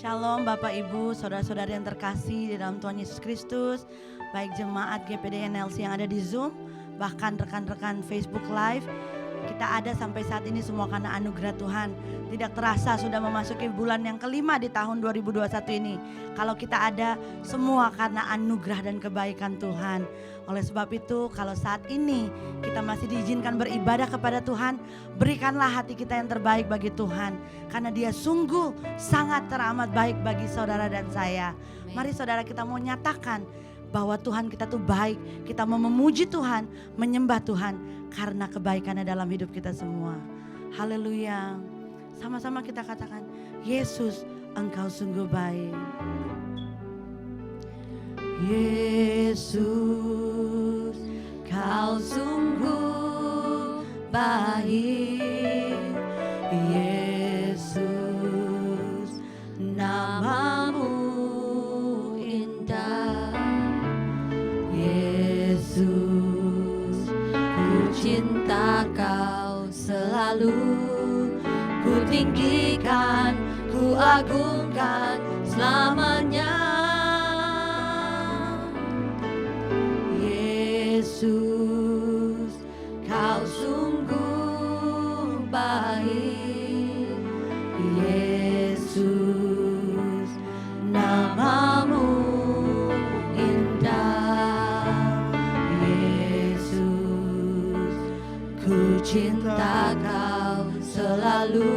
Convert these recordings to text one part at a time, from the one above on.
Shalom Bapak Ibu, saudara-saudari yang terkasih di dalam Tuhan Yesus Kristus, baik jemaat GPD NLC yang ada di Zoom, bahkan rekan-rekan Facebook Live. Kita ada sampai saat ini semua karena anugerah Tuhan. Tidak terasa sudah memasuki bulan yang kelima di tahun 2021 ini. Kalau kita ada semua karena anugerah dan kebaikan Tuhan. Oleh sebab itu kalau saat ini kita masih diizinkan beribadah kepada Tuhan, berikanlah hati kita yang terbaik bagi Tuhan. Karena Dia sungguh sangat teramat baik bagi saudara dan saya. Mari saudara kita mau nyatakan bahwa Tuhan kita tuh baik. Kita mau memuji Tuhan, menyembah Tuhan karena kebaikannya dalam hidup kita semua. Haleluya. Sama-sama kita katakan, Yesus Engkau sungguh baik. Yesus, Kau sungguh baik. Yesus, namamu indah. Yesus, ku cinta Kau selalu. Ku tinggikan, ku agungkan selamanya. Yesus, Kau sungguh baik. Yesus, namamu indah. Yesus, ku cinta Kau selalu.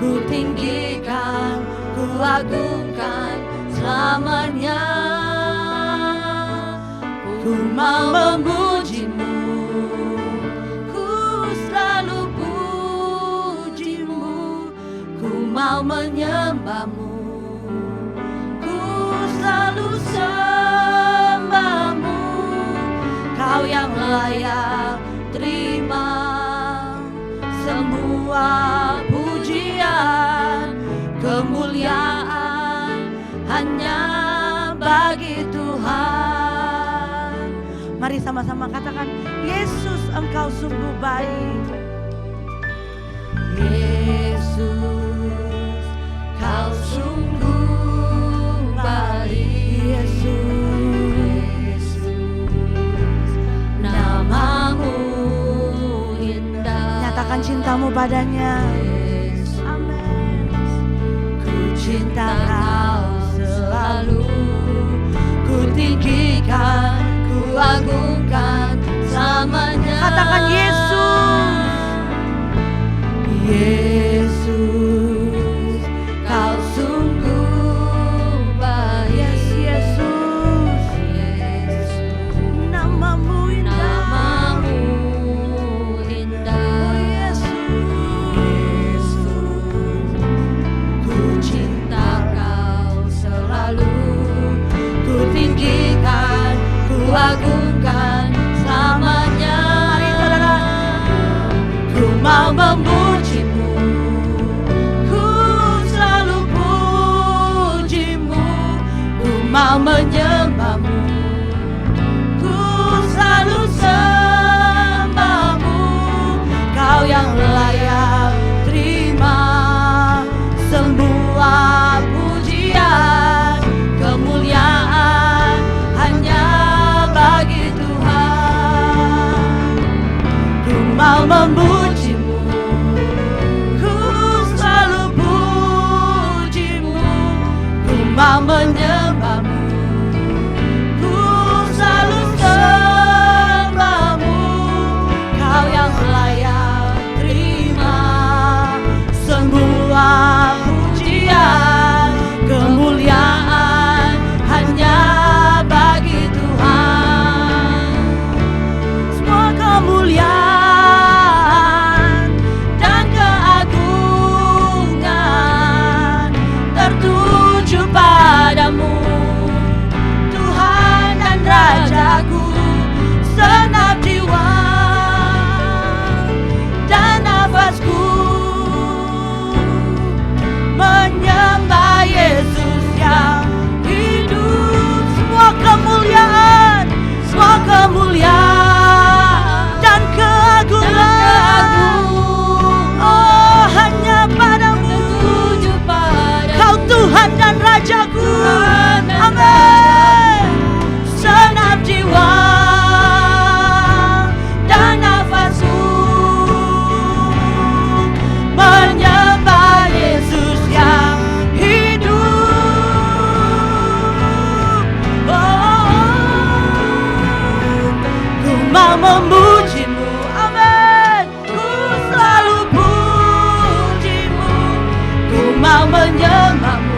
Ku tinggikan, ku agungkan selamanya. Ku mau memuji-Mu, ku selalu puji-Mu. Ku mau menyembah-Mu, ku selalu sembah-Mu. Kau yang layak terima semua pujian, kemuliaan hanya bagi Tuhan. Mari sama-sama katakan, Yesus Engkau sungguh baik. Yesus, Kau sungguh baik. Yesus, namamu indah. Nyatakan cintamu padanya. Amin. Ku cinta Kau selalu. Ku tinggikan, ku agungkan selamanya. Katakan Yesus. Yesus, Kau sungguh baik. Yesus, namamu indah. Namamu indah. Oh Yesus, mau menyembahmu,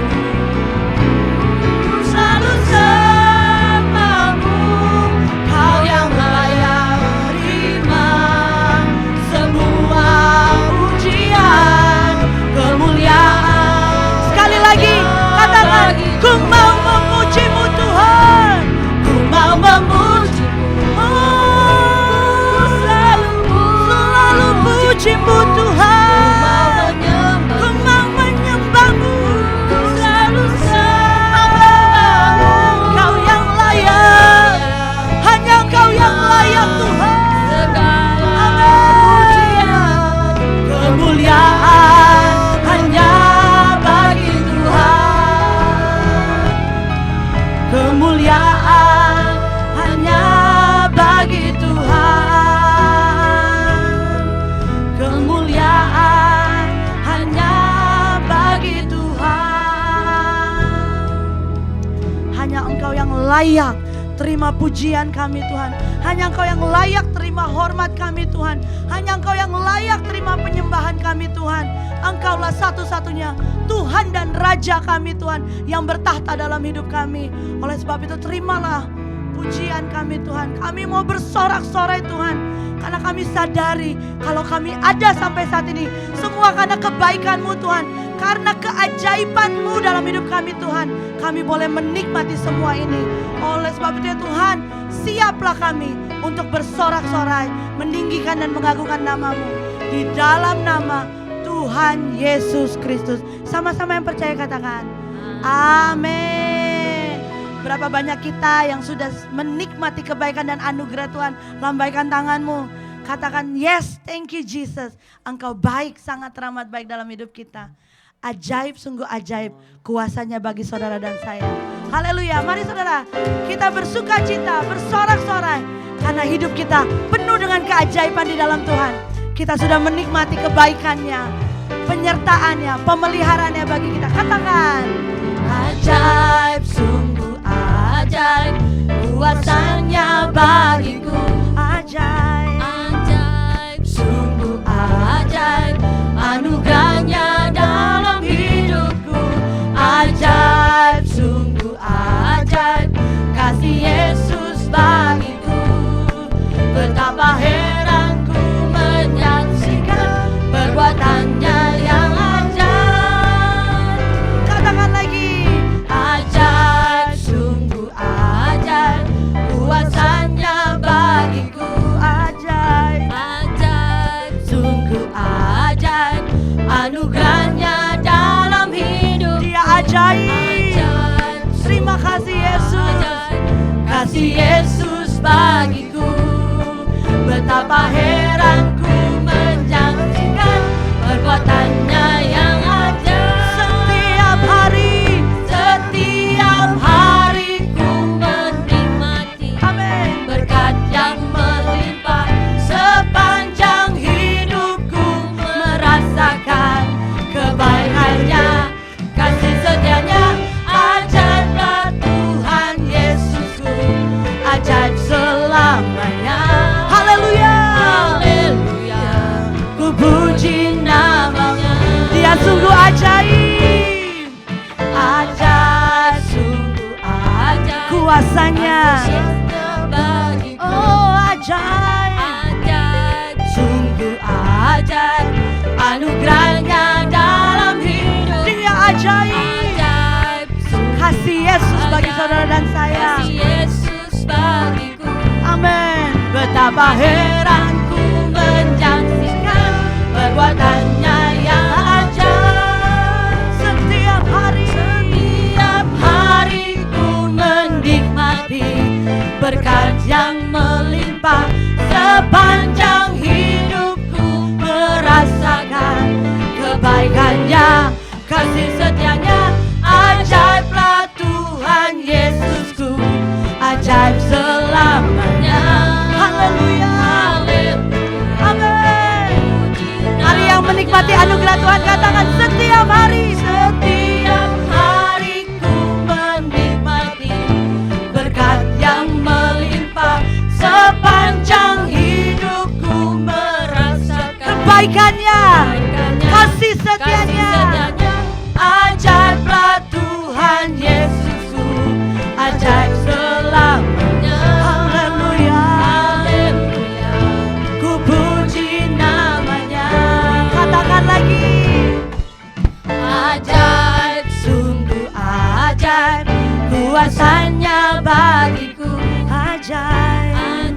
selalu sembahmu. Kau yang layak terima semua pujian, kemuliaan. Sekali lagi katakan, ku mau memujimu Tuhan, ku mau memujimu, selalu pujimu Tuhan, ku mau menyembahmu, selalu sembahmu. Kau yang layak, hanya Kau yang layak Tuhan. Amin. Kemuliaan hanya bagi Tuhan, kemuliaan hanya bagi Tuhan, kemuliaan hanya bagi Tuhan. Hanya Engkau yang layak terima pujian kami Tuhan. Hanya Engkau yang layak terima hormat kami Tuhan. Hanya Engkau yang layak terima penyembahan kami Tuhan. Engkaulah satu-satunya Tuhan dan Raja kami Tuhan, yang bertahta dalam hidup kami. Oleh sebab itu terimalah pujian kami Tuhan. Kami mau bersorak-sorai Tuhan, karena kami sadari kalau kami ada sampai saat ini semua karena kebaikan-Mu Tuhan, karena keajaiban-Mu dalam hidup kami Tuhan. Kami boleh menikmati semua ini. Oleh sebab itu ya Tuhan, siaplah kami untuk bersorak-sorai, meninggikan dan mengagungkan nama-Mu di dalam nama Tuhan Yesus Kristus. Sama-sama yang percaya katakan amin. Berapa banyak kita yang sudah menikmati kebaikan dan anugerah Tuhan. Lambaikan tanganmu, katakan yes, thank you Jesus. Engkau baik, sangat teramat baik dalam hidup kita. Ajaib, sungguh ajaib kuasanya bagi saudara dan saya. Haleluya. Mari saudara, kita bersuka cita, bersorak-sorai, karena hidup kita penuh dengan keajaiban di dalam Tuhan. Kita sudah menikmati kebaikannya, penyertaannya, pemeliharaannya bagi kita. Katakan ajaib, sungguh ajaib kuasanya bagiku. Ajaib, ajaib, sungguh ajaib anugerahnya dalam hidupku. Ajaib, sungguh ajaib kasih Yesus bagiku. Betapa heranku menyaksikan perbuatannya yang ajaib. Katakan lagi, ajaib, sungguh ajaib kuasanya bagiku. Ajaib, ajaib, sungguh ajaib anugerahnya dalam hidup. Dia ajaib. Terima kasih Yesus, kasih Yesus bagiku. Betapa heranku menyaksikan perbuatannya yang ajaib. Setiap hari ku menikmati, amin, berkat yang melimpah. Sepanjang hidupku merasakan kebaikannya, kasih setianya. Ajaiblah Tuhan Yesusku, ajaib selamanya. Haleluya, haleluya, ku puji namanya. Dia sungguh ajaib, ajaib, sungguh ajaib kuasanya. Oh ajaib, ajaib, sungguh ajaib anugerahnya dalam hidup. Dia ajaib, ajaib, kasih Yesus bagi saudara dan saya. Kasih Yesus bagiku. Amin. Betapa heranku menyaksikan perbuatannya yang ajaib. Setiap hari ku menikmati berkat yang melimpah. Sepanjang hidupku merasakan kebaikannya, kasih setianya. Ajaiblah Tuhan Yesusku, ajaib selamanya. Haleluya, amin. Mari yang menikmati anugerah Tuhan katakan setiap hari ku menikmati berkat yang melimpah. Sepanjang hidupku merasakan kebaikannya, kasih setianya. kuasanya bagiku. Ajaib,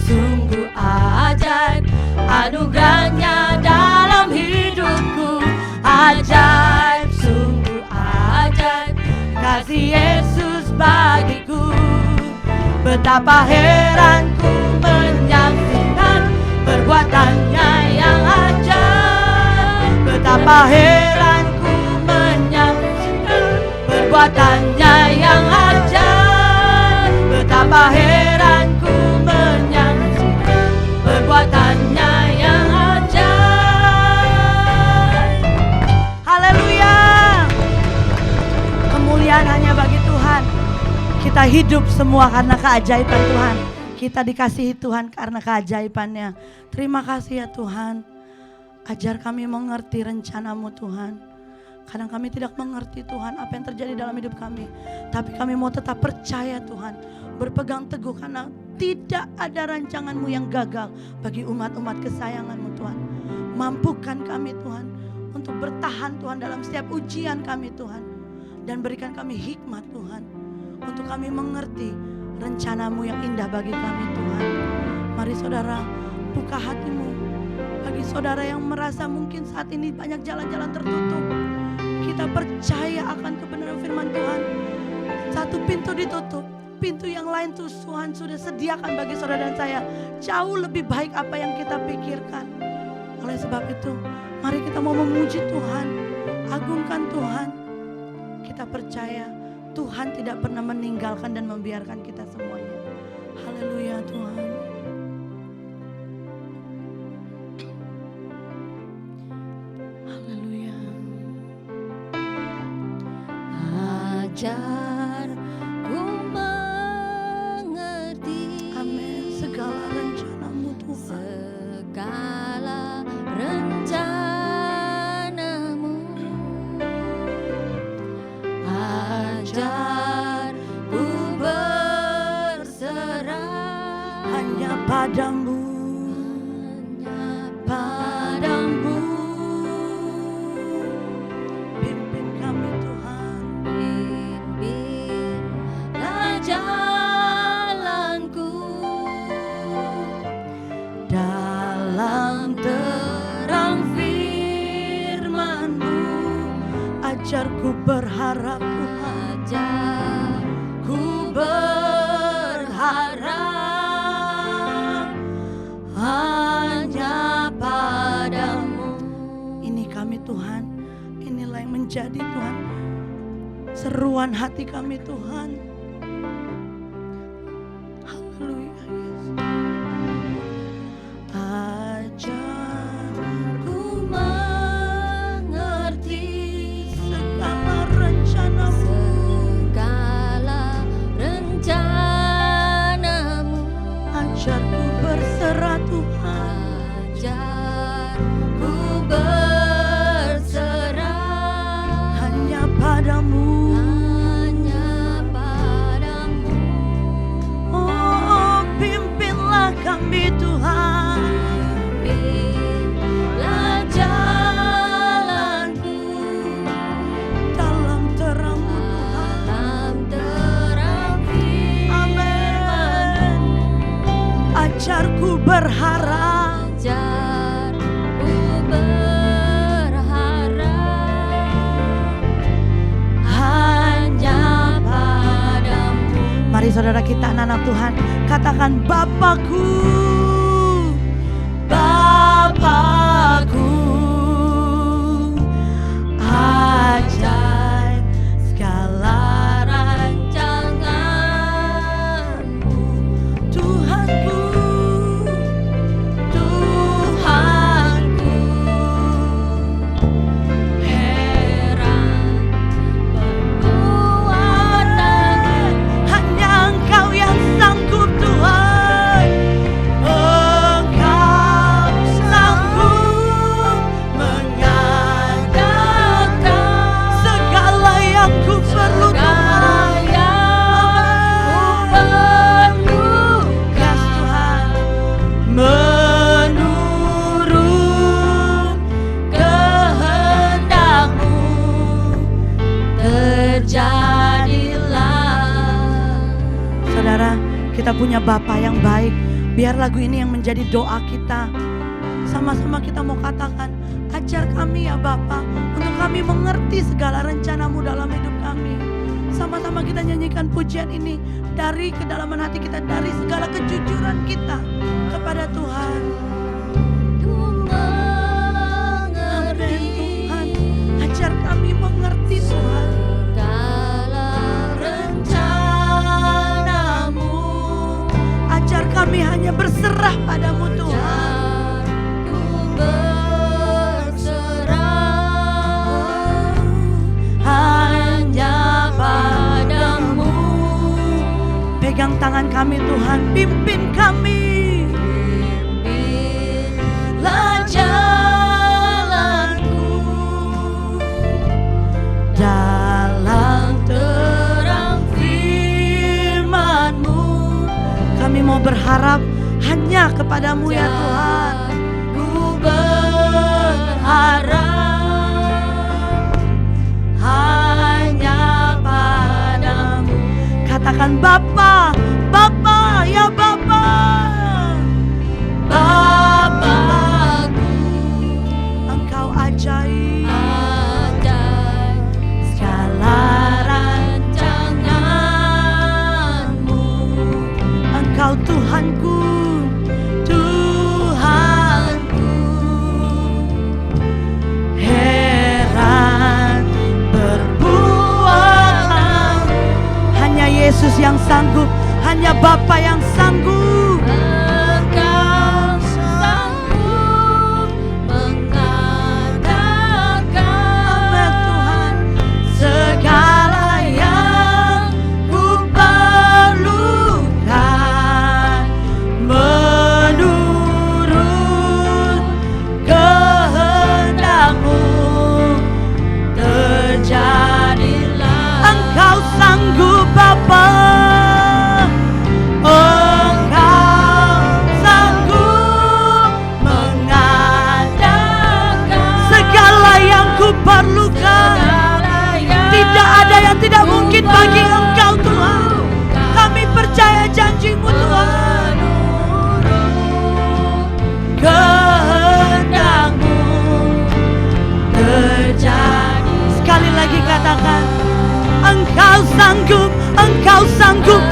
sungguh ajaib, anugerahnya dalam hidupku. Ajaib, sungguh ajaib, kasih Yesus bagiku. Betapa heranku menyaksikan perbuatannya yang ajaib. Betapa heranku menyaksikan perbuatannya yang ajaib. Betapa heranku menyaksikan perbuatannya yang ajaib. Haleluya. Kemuliaan hanya bagi Tuhan. Kita hidup semua karena keajaiban Tuhan. Kita dikasihi Tuhan karena keajaibannya. Terima kasih ya Tuhan. Ajar kami mengerti rencana-Mu Tuhan. Kadang kami tidak mengerti Tuhan apa yang terjadi dalam hidup kami. Tapi kami mau tetap percaya Tuhan. Berpegang teguh karena tidak ada rancangan-Mu yang gagal bagi umat-umat kesayangan-Mu Tuhan. Mampukan kami Tuhan untuk bertahan Tuhan dalam setiap ujian kami Tuhan. Dan berikan kami hikmat Tuhan. Untuk kami mengerti rencana-Mu yang indah bagi kami Tuhan. Mari saudara buka hatimu. Bagi saudara yang merasa mungkin saat ini banyak jalan-jalan tertutup, kita percaya akan kebenaran firman Tuhan. Satu pintu ditutup, pintu yang lain Tuhan sudah sediakan bagi saudara dan saya. Jauh lebih baik apa yang kita pikirkan. Oleh sebab itu mari kita mau memuji Tuhan, agungkan Tuhan. Kita percaya Tuhan tidak pernah meninggalkan dan membiarkan kita semuanya. Haleluya Tuhan. Haleluya. Ajar ku mengerti. Amin. Segala rencana-Mu Tuhan. Segala rencana-Mu. Ajar ku berserah hanya padamu, hanya padamu. Pimpin kami Tuhan, pimpinlah jalanku dalam terang firman-Mu. Ajarku berharap Tuhan, ajarku berharap hanya padamu. Ini kami Tuhan, inilah yang menjadi Tuhan seruan hati kami Tuhan. Haleluya Yesus. Ajarku mengerti segala rencana-Mu, segala rencana-Mu. Ajarku berserah Tuhan, ajarku berserah hanya padamu, hanya padamu. Oh pimpinlah kami Tuhan, pimpinlah jalanku dalam terang-Mu Tuhan, dalam terang firman-Mu. Ajarku berharap, ajarku berharap hanya padamu. Mari saudara kita anak-anak Tuhan katakan Bapakku, Bapakku. Ajaib segala rancangan-Mu Tuhanku, Tuhanku. Heran perbuatan hanya Engkau yang sanggup Tuhan. Kita punya Bapa yang baik. Biar lagu ini yang menjadi doa kita. Sama-sama kita mau katakan, ajar kami ya Bapa, untuk kami mengerti segala rencana-Mu dalam hidup kami. Sama-sama kita nyanyikan pujian ini dari kedalaman hati kita, dari segala kejujuran kita kepada Tuhan. Amin Tuhan, ajar kami mengerti Tuhan. Ajar kami hanya berserah padamu Tuhan. Hanya padamu. Pegang tangan kami Tuhan, pimpin kami. Pimpinlah jalanku dalam terang firman-Mu. Kami mau berharap hanya kepadamu ya Tuhan. Ku berharap hanya padamu. Katakan Bapa, Bapa, ya Bapa. Bapakku, Engkau ajaib. Segala rancangan-Mu. Engkau Tuhanku, Tuhanku. Heran perbuatan. Hanya Yesus yang sanggup, hanya Bapa yang sanggup. Engkau sanggup mengadakan, Tuhan, segala yang ku perlukan. Menurut kehendak-Mu terjadilah. Engkau sanggup Bapa. Engkau sanggup mengadakan segala yang ku perlukan. Tidak ada yang tidak mungkin bagi Engkau Tuhan. Kami percaya janji-Mu Tuhan. Kehendak-Mu terjadi. Sekali lagi katakan, Engkau sanggup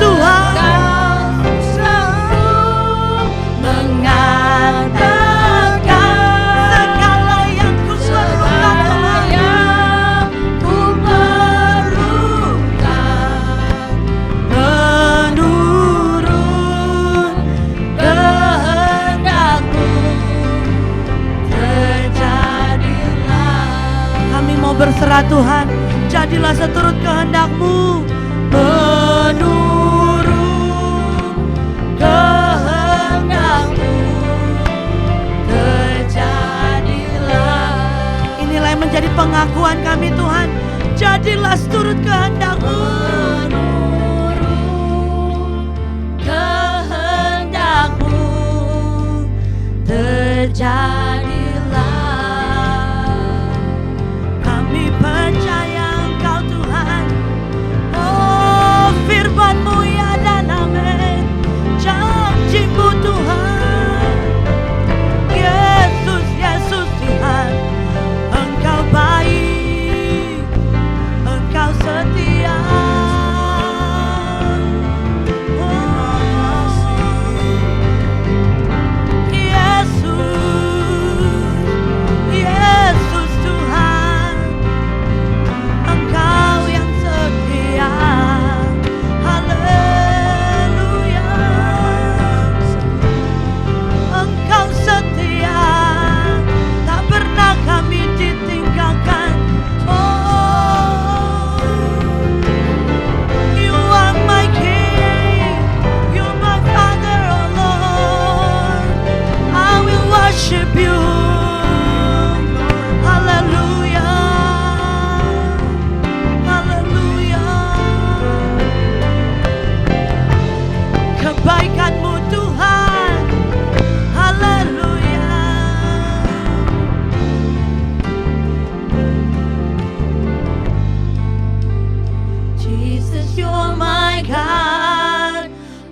Tuhan. Engkau sanggup mengadakan segala yang ku perlukan. Menurut kehendak-Mu terjadilah. Kami mau berserah Tuhan, jadilah seturut kehendak-Mu. Menurut kehendak-Mu terjadilah. Inilah yang menjadi pengakuan kami Tuhan, jadilah seturut kehendak-Mu. Menurut kehendak-Mu terjadilah. Kami percaya Engkau Tuhan. Oh, firman-Mu ya dan amin. Janji-Mu Tuhan. Yesus, Yesus Tuhan. Engkau baik, Engkau setia. Oh, Yesus.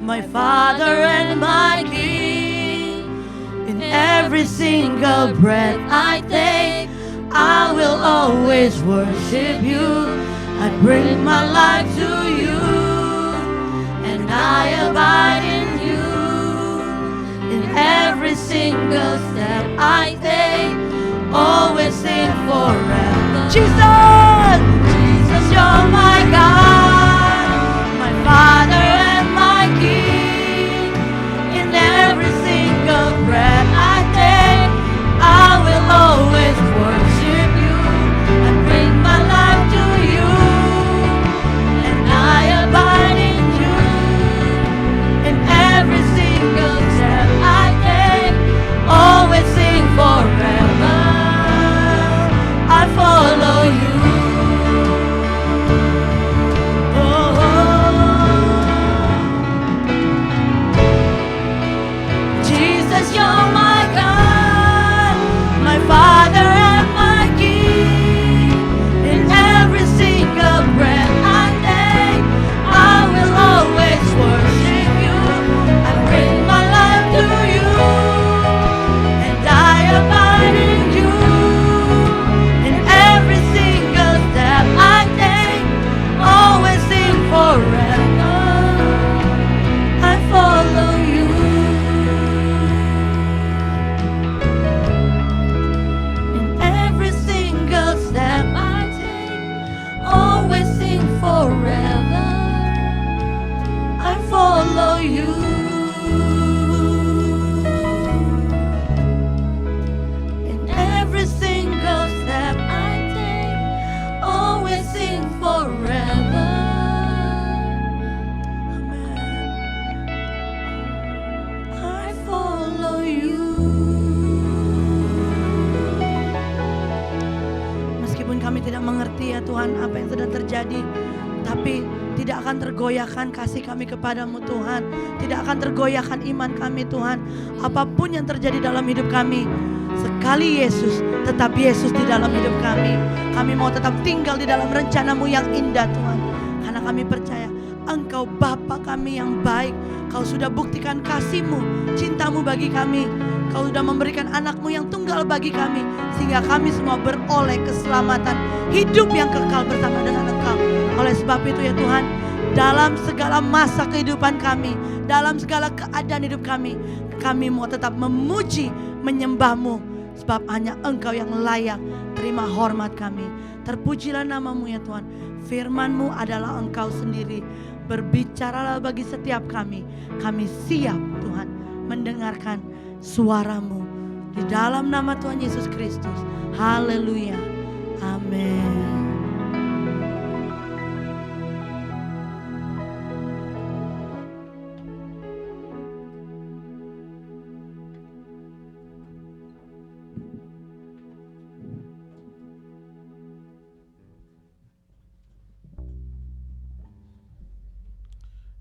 my Father and my King. In every single breath I take, I will always worship you. I bring my life to you, and I abide in you. In every single step I take, always sing forever. Jesus, Jesus, you're my God, my Father and my King. In every single breath I take, I will always worship you. I bring my life to you, and I abide in you. In every single step I take, always sing forever. I follow you. Oh, Jesus, you're my God, my Father and my King. In every single breath I take, I will always worship you. I bring my life to you, and I abide in you. In every single step I take, always sing forever. I follow you. In every single step I take, always sing forever. I follow you. In every single step I take, always sing forever. Amen. I follow you. Meskipun kami tidak mengerti ya Tuhan apa yang sedang terjadi, tapi tidak akan tergoyahkan kasih kami kepadamu Tuhan. Tidak akan tergoyahkan iman kami Tuhan. Apapun yang terjadi dalam hidup kami, sekali Yesus, tetap Yesus di dalam hidup kami. Kami mau tetap tinggal di dalam rencanamu yang indah Tuhan. Karena kami percaya Engkau Bapa kami yang baik. Kau sudah buktikan kasih-Mu, cinta-Mu bagi kami. Kau sudah memberikan anak-Mu yang tunggal bagi kami, sehingga kami semua beroleh keselamatan, hidup yang kekal bersama dengan Engkau. Oleh sebab itu ya Tuhan, dalam segala masa kehidupan kami, dalam segala keadaan hidup kami mau tetap memuji, menyembah-Mu. Sebab hanya Engkau yang layak terima hormat kami. Terpujilah nama-Mu ya Tuhan. Firman-Mu adalah Engkau sendiri. Berbicaralah bagi setiap kami. Kami siap Tuhan mendengarkan suara-Mu. Di dalam nama Tuhan Yesus Kristus. Haleluya. Amin.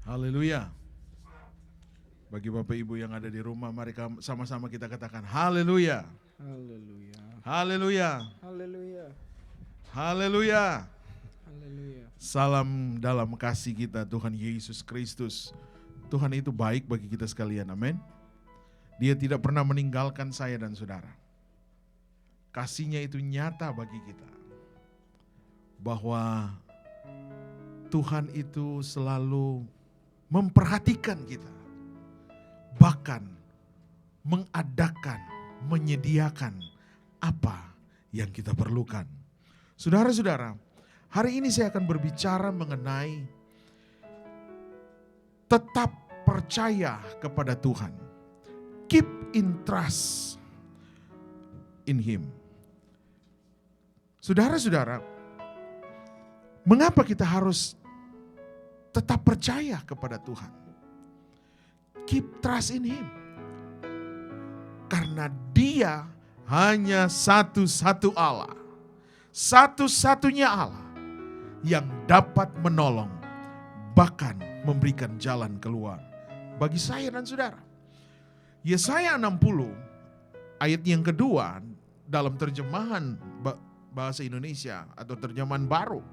Haleluya. Bagi Bapak Ibu yang ada di rumah, mari sama-sama kita katakan haleluya. Haleluya. Haleluya. Haleluya. Haleluya. Haleluya. Salam dalam kasih kita Tuhan Yesus Kristus. Tuhan itu baik bagi kita sekalian, amin. Dia tidak pernah meninggalkan saya dan saudara. Kasih-Nya itu nyata bagi kita. Bahwa Tuhan itu selalu memperhatikan kita. Bahkan mengadakan, menyediakan apa yang kita perlukan. Saudara-saudara, hari ini saya akan berbicara mengenai tetap percaya kepada Tuhan. Keep in trust in Him. Saudara-saudara, mengapa kita harus tetap percaya kepada Tuhan? Keep trust in Him. Karena Dia hanya satu-satu Allah. Satu-satunya Allah yang dapat menolong, bahkan memberikan jalan keluar bagi saya dan saudara. Yesaya 60 ayat yang kedua dalam terjemahan bahasa Indonesia atau terjemahan baru.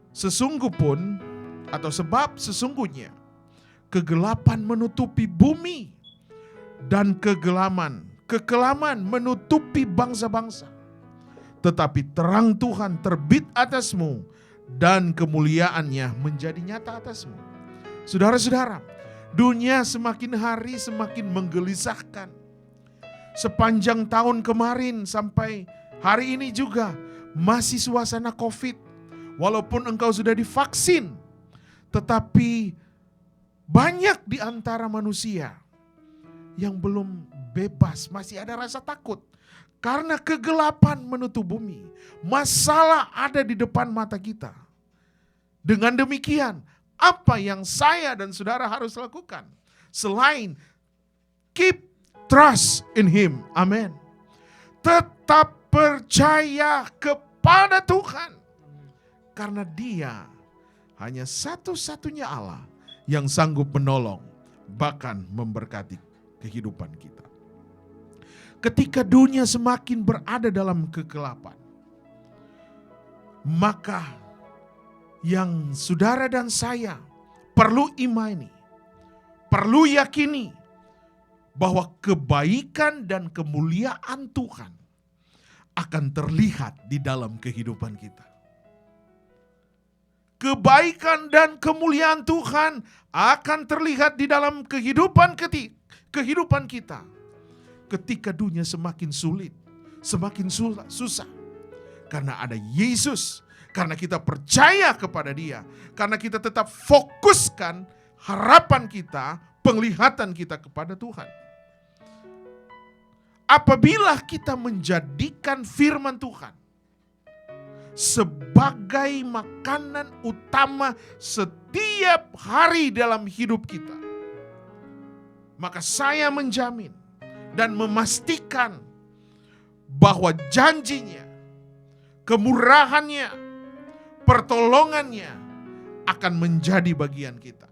Sesungguh pun atau sebab sesungguhnya kegelapan menutupi bumi dan kekelaman menutupi bangsa-bangsa. Tetapi terang Tuhan terbit atasmu dan kemuliaannya menjadi nyata atasmu. Saudara-saudara, dunia semakin hari semakin menggelisahkan. Sepanjang tahun kemarin sampai hari ini juga masih suasana COVID. Walaupun engkau sudah divaksin, tetapi banyak di antara manusia yang belum bebas, masih ada rasa takut. Karena kegelapan menutup bumi, masalah ada di depan mata kita. Dengan demikian, apa yang saya dan saudara harus lakukan? Selain keep trust in Him, amin. Tetap percaya kepada Tuhan. Karena Dia hanya satu-satunya Allah yang sanggup menolong, bahkan memberkati kehidupan kita. Ketika dunia semakin berada dalam kegelapan, maka yang saudara dan saya perlu imani, perlu yakini bahwa kebaikan dan kemuliaan Tuhan akan terlihat di dalam kehidupan kita. Kebaikan dan kemuliaan Tuhan akan terlihat di dalam kehidupan kita. Ketika dunia semakin sulit, semakin susah. Karena ada Yesus, karena kita percaya kepada Dia, karena kita tetap fokuskan harapan kita, penglihatan kita kepada Tuhan. Apabila kita menjadikan firman Tuhan sebagai makanan utama setiap hari dalam hidup kita, maka saya menjamin dan memastikan bahwa janjinya, kemurahannya, pertolongannya akan menjadi bagian kita.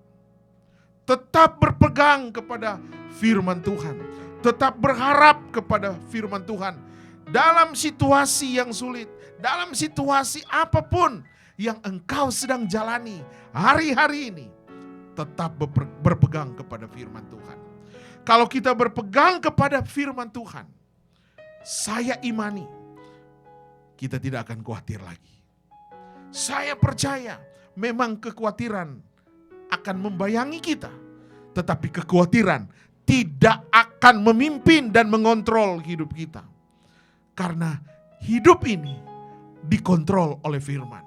Tetap berpegang kepada firman Tuhan. Tetap berharap kepada firman Tuhan. Dalam situasi yang sulit, dalam situasi apapun yang engkau sedang jalani hari-hari ini, tetap berpegang kepada firman Tuhan. Kalau kita berpegang kepada firman Tuhan, saya imani kita tidak akan khawatir lagi. Saya percaya memang kekhawatiran akan membayangi kita, tetapi kekhawatiran tidak akan memimpin dan mengontrol hidup kita. Karena hidup ini dikontrol oleh firman.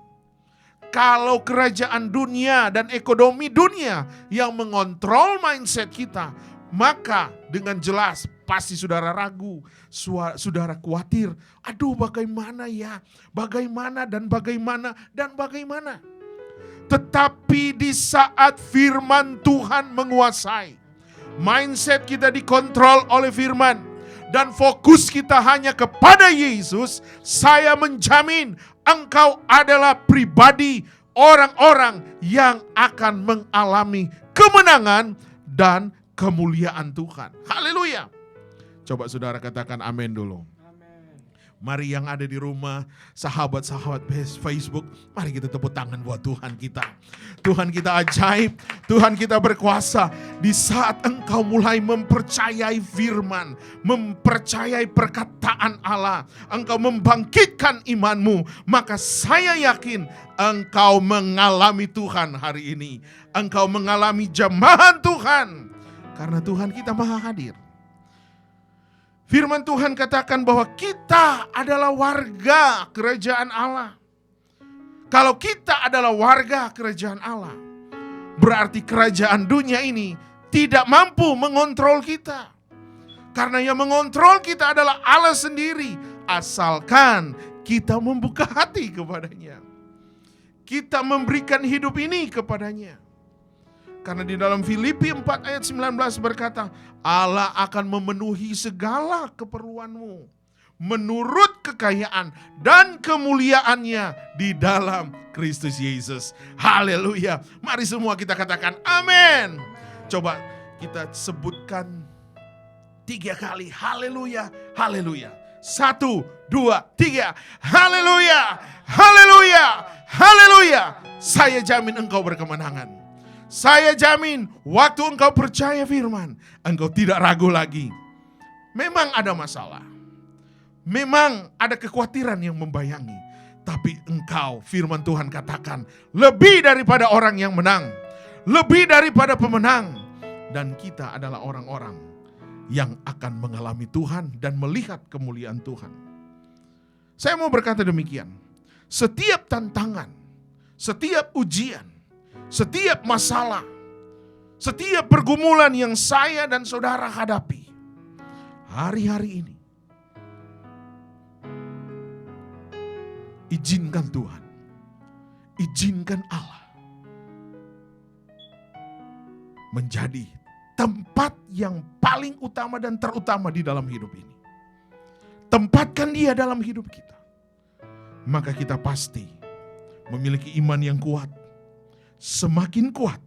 Kalau kerajaan dunia dan ekonomi dunia yang mengontrol mindset kita, maka dengan jelas pasti saudara ragu, saudara khawatir. Aduh, bagaimana ya? Bagaimana dan bagaimana dan bagaimana? Tetapi di saat firman Tuhan menguasai, mindset kita dikontrol oleh firman, dan fokus kita hanya kepada Yesus, saya menjamin engkau adalah pribadi orang-orang yang akan mengalami kemenangan dan kemuliaan Tuhan. Haleluya. Coba saudara katakan amin dulu. Mari yang ada di rumah, sahabat-sahabat Facebook, mari kita tepuk tangan buat Tuhan kita. Tuhan kita ajaib, Tuhan kita berkuasa. Di saat engkau mulai mempercayai firman, mempercayai perkataan Allah, engkau membangkitkan imanmu, maka saya yakin engkau mengalami Tuhan hari ini. Engkau mengalami jamahan Tuhan, karena Tuhan kita maha hadir. Firman Tuhan katakan bahwa kita adalah warga kerajaan Allah. Kalau kita adalah warga kerajaan Allah, berarti kerajaan dunia ini tidak mampu mengontrol kita. Karena yang mengontrol kita adalah Allah sendiri, asalkan kita membuka hati kepadanya. Kita memberikan hidup ini kepadanya. Karena di dalam Filipi 4 ayat 19 berkata, Allah akan memenuhi segala keperluanmu menurut kekayaan dan kemuliaannya di dalam Kristus Yesus. Haleluya. Mari semua kita katakan amin. Coba kita sebutkan 3 kali. Haleluya, haleluya. 1, 2, 3. Haleluya, haleluya, haleluya. Saya jamin engkau berkemenangan. Saya jamin waktu engkau percaya firman, engkau tidak ragu lagi. Memang ada masalah. Memang ada kekhawatiran yang membayangi. Tapi engkau, firman Tuhan katakan, lebih daripada orang yang menang. Lebih daripada pemenang. Dan kita adalah orang-orang yang akan mengalami Tuhan dan melihat kemuliaan Tuhan. Saya mau berkata demikian. Setiap tantangan, setiap ujian, setiap masalah, setiap pergumulan yang saya dan saudara hadapi hari-hari ini, izinkan Tuhan, izinkan Allah menjadi tempat yang paling utama dan terutama di dalam hidup ini. Tempatkan Dia dalam hidup kita. Maka kita pasti memiliki iman yang kuat, semakin kuat,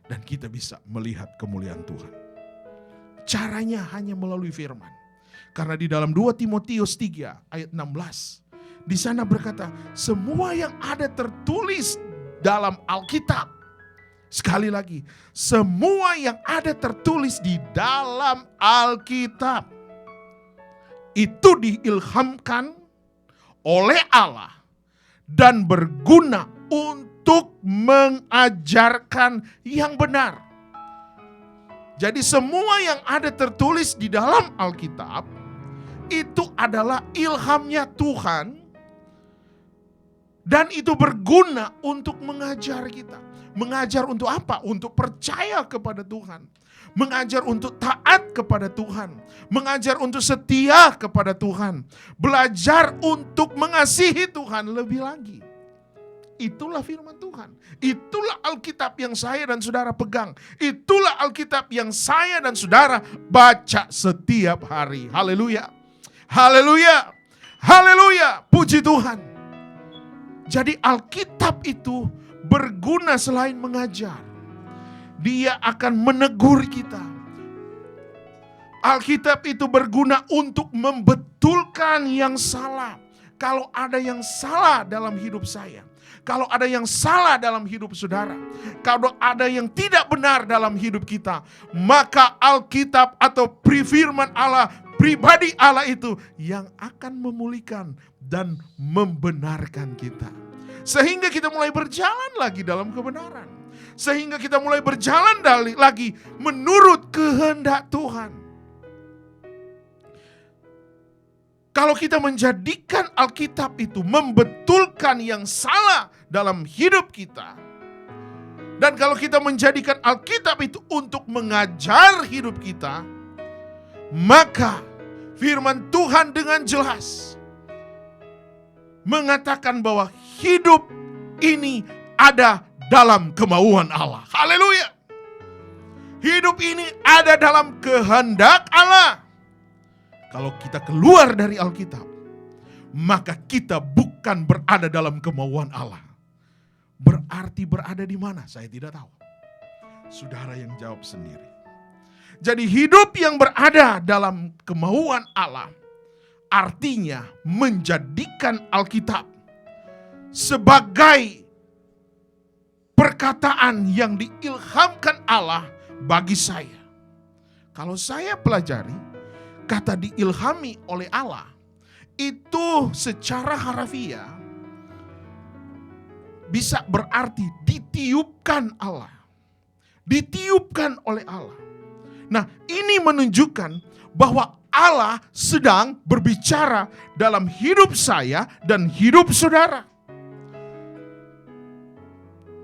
dan kita bisa melihat kemuliaan Tuhan. Caranya hanya melalui firman. Karena di dalam 2 Timotius 3 ayat 16, di sana berkata, semua yang ada tertulis dalam Alkitab. Sekali lagi, semua yang ada tertulis di dalam Alkitab itu diilhamkan oleh Allah dan berguna untuk mengajarkan yang benar. Jadi semua yang ada tertulis di dalam Alkitab itu adalah ilhamnya Tuhan dan itu berguna untuk mengajar kita. Mengajar untuk apa? Untuk percaya kepada Tuhan. Mengajar untuk taat kepada Tuhan. Mengajar untuk setia kepada Tuhan. Belajar untuk mengasihi Tuhan lebih lagi. Itulah firman Tuhan. Itulah Alkitab yang saya dan saudara pegang. Itulah Alkitab yang saya dan saudara baca setiap hari. Haleluya. Haleluya. Haleluya. Puji Tuhan. Jadi Alkitab itu berguna selain mengajar. Dia akan menegur kita. Alkitab itu berguna untuk membetulkan yang salah. Kalau ada yang salah dalam hidup saya, kalau ada yang salah dalam hidup saudara, kalau ada yang tidak benar dalam hidup kita, maka Alkitab atau firman Allah, pribadi Allah itu yang akan memulihkan dan membenarkan kita. Sehingga kita mulai berjalan lagi dalam kebenaran. Sehingga kita mulai berjalan lagi menurut kehendak Tuhan. Kalau kita menjadikan Alkitab itu membetulkan yang salah dalam hidup kita. Dan kalau kita menjadikan Alkitab itu untuk mengajar hidup kita, maka firman Tuhan dengan jelas mengatakan bahwa hidup ini ada dalam kemauan Allah. Haleluya. Hidup ini ada dalam kehendak Allah. Kalau kita keluar dari Alkitab, maka kita bukan berada dalam kemauan Allah. Berarti berada di mana? Saya tidak tahu. Saudara yang jawab sendiri. Jadi hidup yang berada dalam kemauan Allah artinya menjadikan Alkitab sebagai perkataan yang diilhamkan Allah bagi saya. Kalau saya pelajari kata diilhami oleh Allah itu secara harafiah bisa berarti ditiupkan Allah. Ditiupkan oleh Allah. Nah, ini menunjukkan bahwa Allah sedang berbicara dalam hidup saya dan hidup saudara.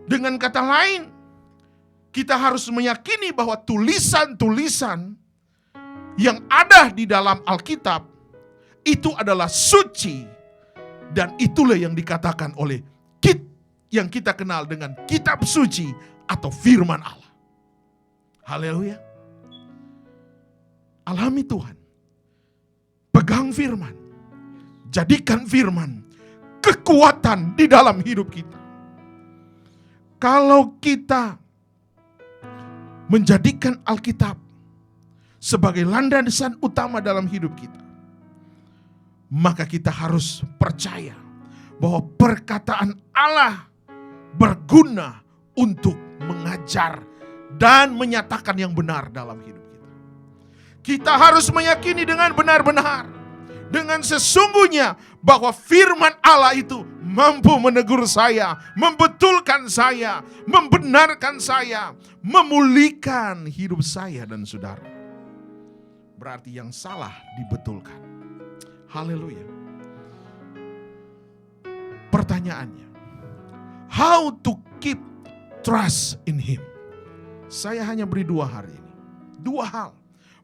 Dengan kata lain, kita harus meyakini bahwa tulisan-tulisan yang ada di dalam Alkitab itu adalah suci. Dan itulah yang dikatakan oleh yang kita kenal dengan kitab suci atau firman Allah. Haleluya. Alami Tuhan. Pegang firman. Jadikan firman kekuatan di dalam hidup kita. Kalau kita menjadikan Alkitab sebagai landasan utama dalam hidup kita, maka kita harus percaya bahwa perkataan Allah berguna untuk mengajar dan menyatakan yang benar dalam hidup kita. Kita harus meyakini dengan benar-benar, dengan sesungguhnya bahwa firman Allah itu mampu menegur saya, membetulkan saya, membenarkan saya, memulihkan hidup saya dan saudara. Berarti yang salah dibetulkan. Haleluya. Pertanyaannya, how to keep trust in Him? Saya hanya beri 2 hari ini. 2 hal.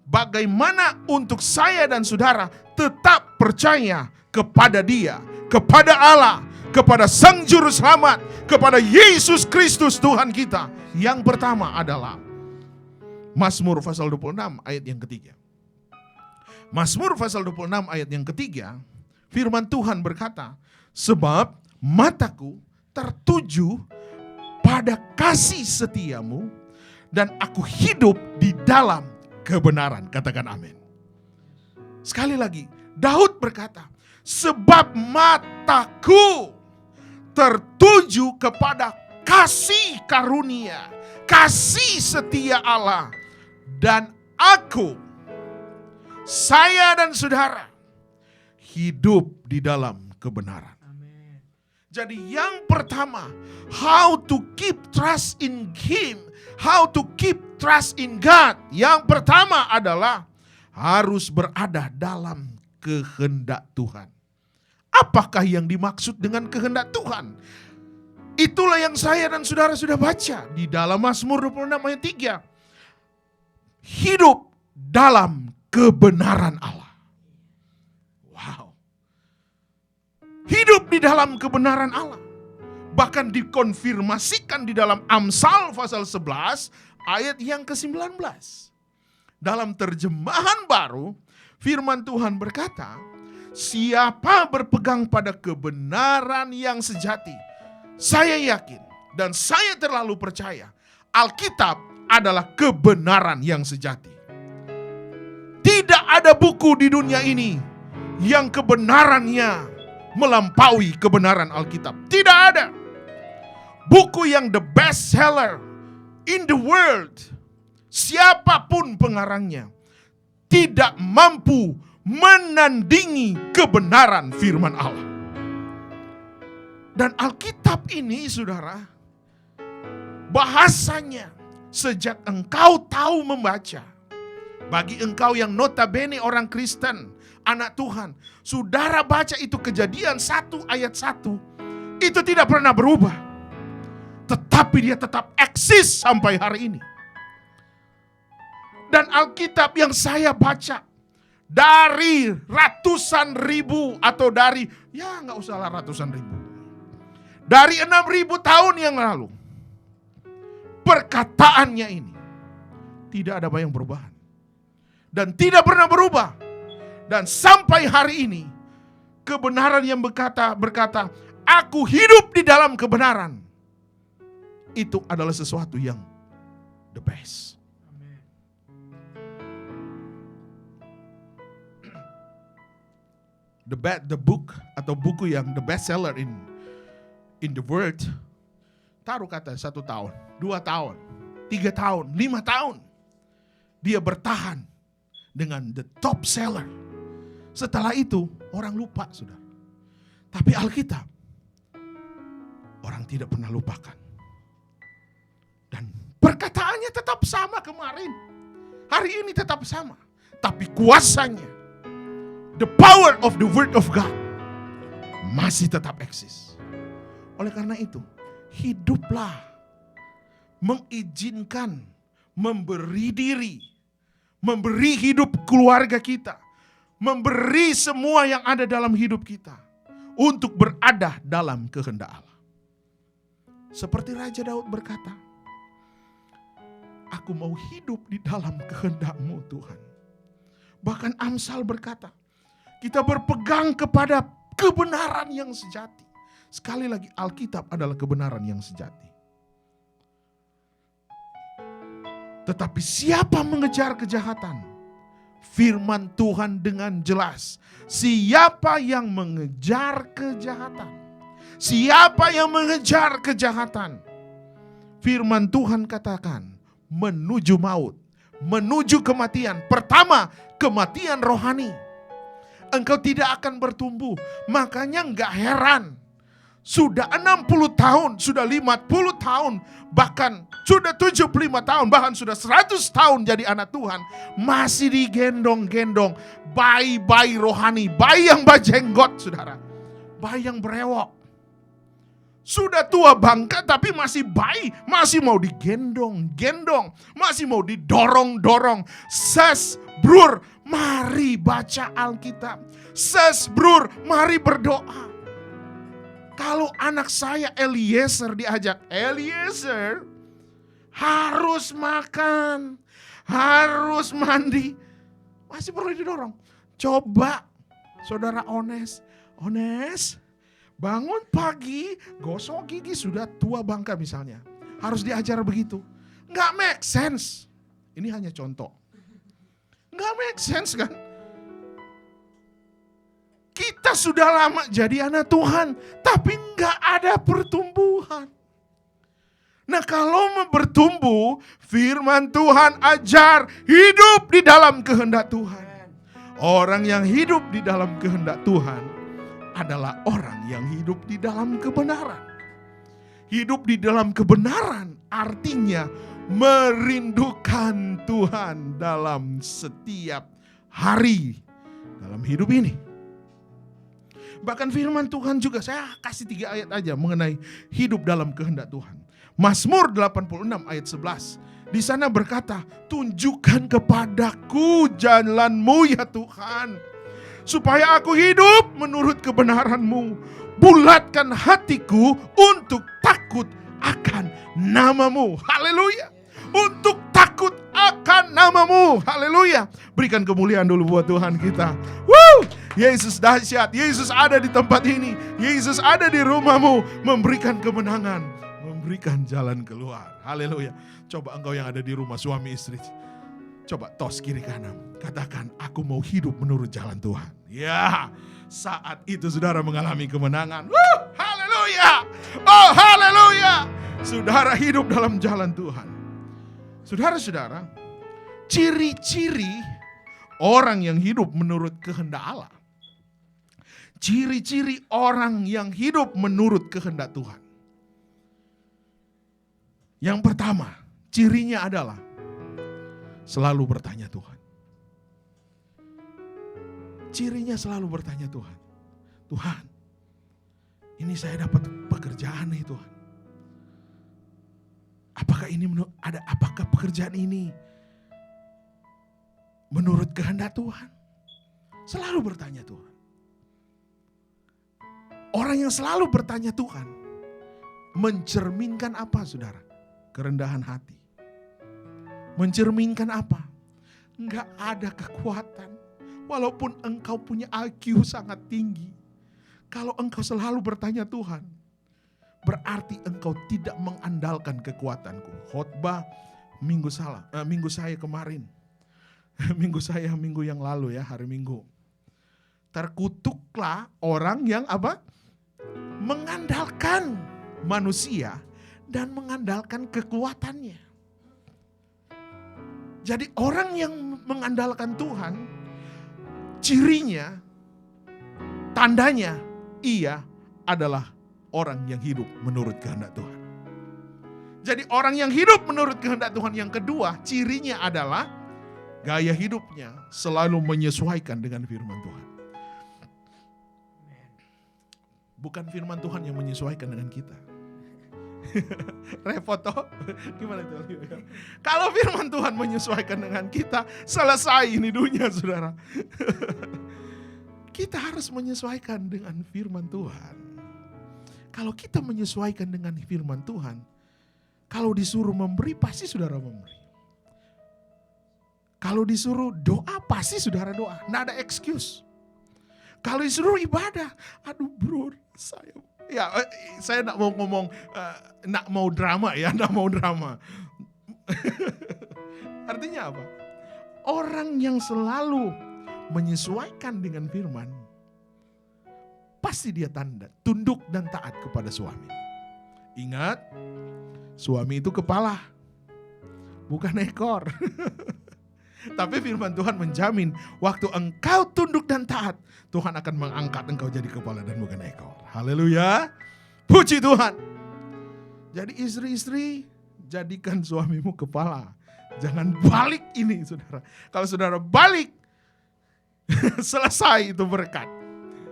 Bagaimana untuk saya dan saudara tetap percaya kepada Dia, kepada Allah, kepada Sang Juru Selamat, kepada Yesus Kristus Tuhan kita. Yang pertama adalah Mazmur pasal 26 ayat yang ketiga. Mazmur pasal 26 ayat yang ketiga, firman Tuhan berkata, sebab mataku tertuju pada kasih setiamu dan aku hidup di dalam kebenaran. Katakan amin. Sekali lagi, Daud berkata, sebab mataku tertuju kepada kasih karunia, kasih setia Allah, dan saya dan saudara hidup di dalam kebenaran. Jadi yang pertama, how to keep trust in Him, how to keep trust in God. Yang pertama adalah harus berada dalam kehendak Tuhan. Apakah yang dimaksud dengan kehendak Tuhan? Itulah yang saya dan saudara sudah baca di dalam Mazmur 26 ayat 3. Hidup dalam kebenaran Allah. Hidup di dalam kebenaran Allah. Bahkan dikonfirmasikan di dalam Amsal pasal 11 ayat yang ke-19. Dalam terjemahan baru, firman Tuhan berkata, siapa berpegang pada kebenaran yang sejati, saya yakin dan saya terlalu percaya, Alkitab adalah kebenaran yang sejati. Tidak ada buku di dunia ini yang kebenarannya melampaui kebenaran Alkitab. Tidak ada buku yang the best seller in the world, siapapun pengarangnya, tidak mampu menandingi kebenaran firman Allah. Dan Alkitab ini, saudara, bahasanya sejak engkau tahu membaca, bagi engkau yang notabene orang Kristen, anak Tuhan, saudara baca itu Kejadian 1 ayat 1, itu tidak pernah berubah. Tetapi dia tetap eksis sampai hari ini. Dan Alkitab yang saya baca dari ratusan ribu atau dari, ya nggak usahlah ratusan ribu, dari 6.000 tahun yang lalu, perkataannya ini tidak ada yang perubahan dan tidak pernah berubah. Dan sampai hari ini kebenaran yang berkata, aku hidup di dalam kebenaran, itu adalah sesuatu yang the best. The book atau buku yang the best seller in the world, taruh kata 1 tahun, 2 tahun, 3 tahun, 5 tahun, dia bertahan dengan the top seller. Setelah itu orang lupa, saudara. Tapi Alkitab orang tidak pernah lupakan. Dan perkataannya tetap sama kemarin, hari ini tetap sama. Tapi kuasanya, the power of the word of God, masih tetap eksis. Oleh karena itu, hiduplah mengizinkan, memberi diri, memberi hidup keluarga kita, memberi semua yang ada dalam hidup kita untuk berada dalam kehendak Allah. Seperti Raja Daud berkata, aku mau hidup di dalam kehendak-Mu Tuhan. Bahkan Amsal berkata, kita berpegang kepada kebenaran yang sejati. Sekali lagi, Alkitab adalah kebenaran yang sejati. Tetapi siapa mengejar kejahatan? Firman Tuhan dengan jelas, siapa yang mengejar kejahatan? Siapa yang mengejar kejahatan? firman Tuhan katakan menuju maut, menuju kematian. Pertama, kematian rohani. Engkau tidak akan bertumbuh. Makanya enggak heran. Sudah 60 tahun, sudah 50 tahun, bahkan sudah 75 tahun, bahkan sudah 100 tahun jadi anak Tuhan. Masih digendong-gendong bayi-bayi rohani, bayi yang berjenggot, saudara. Bayi yang berewok. Sudah tua bangka tapi masih bayi, masih mau digendong-gendong, masih mau didorong-dorong. Ses, brur, mari baca Alkitab. Ses, brur, mari berdoa. Kalau anak saya Eliezer diajak, Eliezer harus makan, harus mandi, masih perlu didorong. Coba saudara Ones, bangun pagi, gosok gigi, sudah tua bangka misalnya. Harus diajar begitu. Nggak make sense. Ini hanya contoh. Nggak make sense kan? Kita sudah lama jadi anak Tuhan, tapi nggak ada pertumbuhan. Nah, kalau mau bertumbuh, firman Tuhan ajar hidup di dalam kehendak Tuhan. Orang yang hidup di dalam kehendak Tuhan adalah orang yang hidup di dalam kebenaran. Hidup di dalam kebenaran artinya merindukan Tuhan dalam setiap hari dalam hidup ini. Bahkan firman Tuhan juga, saya kasih 3 ayat aja mengenai hidup dalam kehendak Tuhan. Mazmur 86 ayat 11. Di sana berkata, tunjukkan kepadaku jalan-Mu ya Tuhan, supaya aku hidup menurut kebenaran-Mu. Bulatkan hatiku untuk takut akan nama-Mu. Haleluya. Untuk takut akan nama-Mu. Haleluya. Berikan kemuliaan dulu buat Tuhan kita. Yesus dahsyat. Yesus ada di tempat ini. Yesus ada di rumahmu. Memberikan kemenangan. Memberikan jalan keluar. Haleluya. Coba engkau yang ada di rumah, suami istri. Coba tos kiri kanan. Katakan, aku mau hidup menurut jalan Tuhan. Ya, saat itu saudara mengalami kemenangan. Haleluya. Oh haleluya. Saudara hidup dalam jalan Tuhan. Saudara-saudara, ciri-ciri orang yang hidup menurut kehendak Allah. Ciri-ciri orang yang hidup menurut kehendak Tuhan. Yang pertama, cirinya adalah selalu bertanya Tuhan. Cirinya selalu bertanya Tuhan. Tuhan, ini saya dapat pekerjaan nih Tuhan. Apakah pekerjaan ini menurut kehendak Tuhan? Selalu bertanya Tuhan. Orang yang selalu bertanya Tuhan mencerminkan apa, saudara? Kerendahan hati. Mencerminkan apa? Enggak ada kekuatan. Walaupun engkau punya IQ sangat tinggi, kalau engkau selalu bertanya Tuhan, berarti engkau tidak mengandalkan kekuatanku. Khotbah minggu saya kemarin. Minggu yang lalu ya, hari Minggu. Terkutuklah orang yang apa? Mengandalkan manusia dan mengandalkan kekuatannya. Jadi orang yang mengandalkan Tuhan, cirinya, tandanya, ia adalah orang yang hidup menurut kehendak Tuhan. Jadi orang yang hidup menurut kehendak Tuhan yang kedua, cirinya adalah gaya hidupnya selalu menyesuaikan dengan firman Tuhan. Bukan firman Tuhan yang menyesuaikan dengan kita. Repot toh? Gimana itu? Kalau firman Tuhan menyesuaikan dengan kita, selesai ini dunia, saudara. Kita harus menyesuaikan dengan firman Tuhan. Kalau kita menyesuaikan dengan firman Tuhan, kalau disuruh memberi, pasti saudara memberi. Kalau disuruh doa, pasti saudara doa. Nggak ada excuse. Kalau disuruh ibadah, aduh bro, saya nggak mau ngomong, nggak mau drama ya, nggak mau drama. Artinya apa? Orang yang selalu menyesuaikan dengan firman, pasti dia tunduk dan taat kepada suami. Ingat, Suami itu kepala, bukan ekor. Tapi firman Tuhan menjamin waktu engkau tunduk dan taat, Tuhan akan mengangkat engkau jadi kepala dan bukan ekor. Haleluya. Puji Tuhan. Jadi istri-istri, jadikan suamimu kepala. Jangan balik ini, saudara. Kalau saudara balik, selesai itu berkat.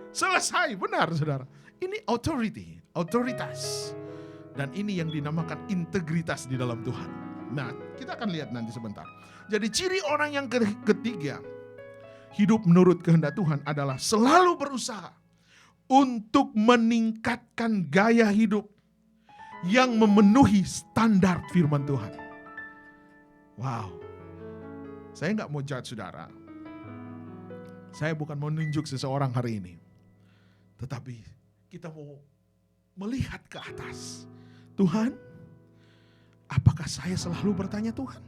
Selesai, benar saudara. Ini authority, otoritas. Dan ini yang dinamakan integritas di dalam Tuhan. Nah, kita akan lihat nanti sebentar. Jadi ciri orang yang ketiga, hidup menurut kehendak Tuhan adalah selalu berusaha untuk meningkatkan gaya hidup yang memenuhi standar firman Tuhan. Wow, saya nggak mau judge saudara. Saya bukan mau nunjuk seseorang hari ini. Tetapi kita mau melihat ke atas. Tuhan, apakah saya selalu bertanya Tuhan?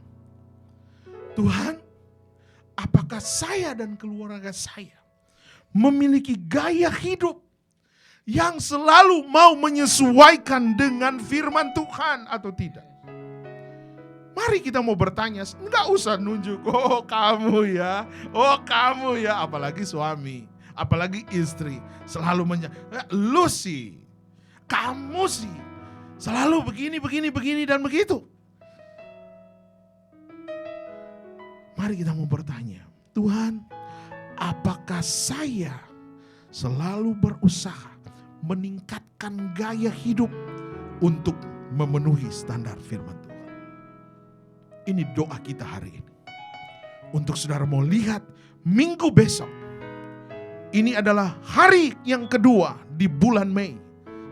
Tuhan, apakah saya dan keluarga saya memiliki gaya hidup yang selalu mau menyesuaikan dengan firman Tuhan atau tidak? Mari kita mau bertanya, enggak usah nunjuk, oh kamu ya, apalagi suami, apalagi istri, selalu lu sih, kamu sih, selalu begini dan begitu. Mari kita mau bertanya, Tuhan, apakah saya selalu berusaha meningkatkan gaya hidup untuk memenuhi standar firman Tuhan? Ini doa kita hari ini. Untuk saudara mau lihat minggu besok, ini adalah hari yang kedua di bulan Mei.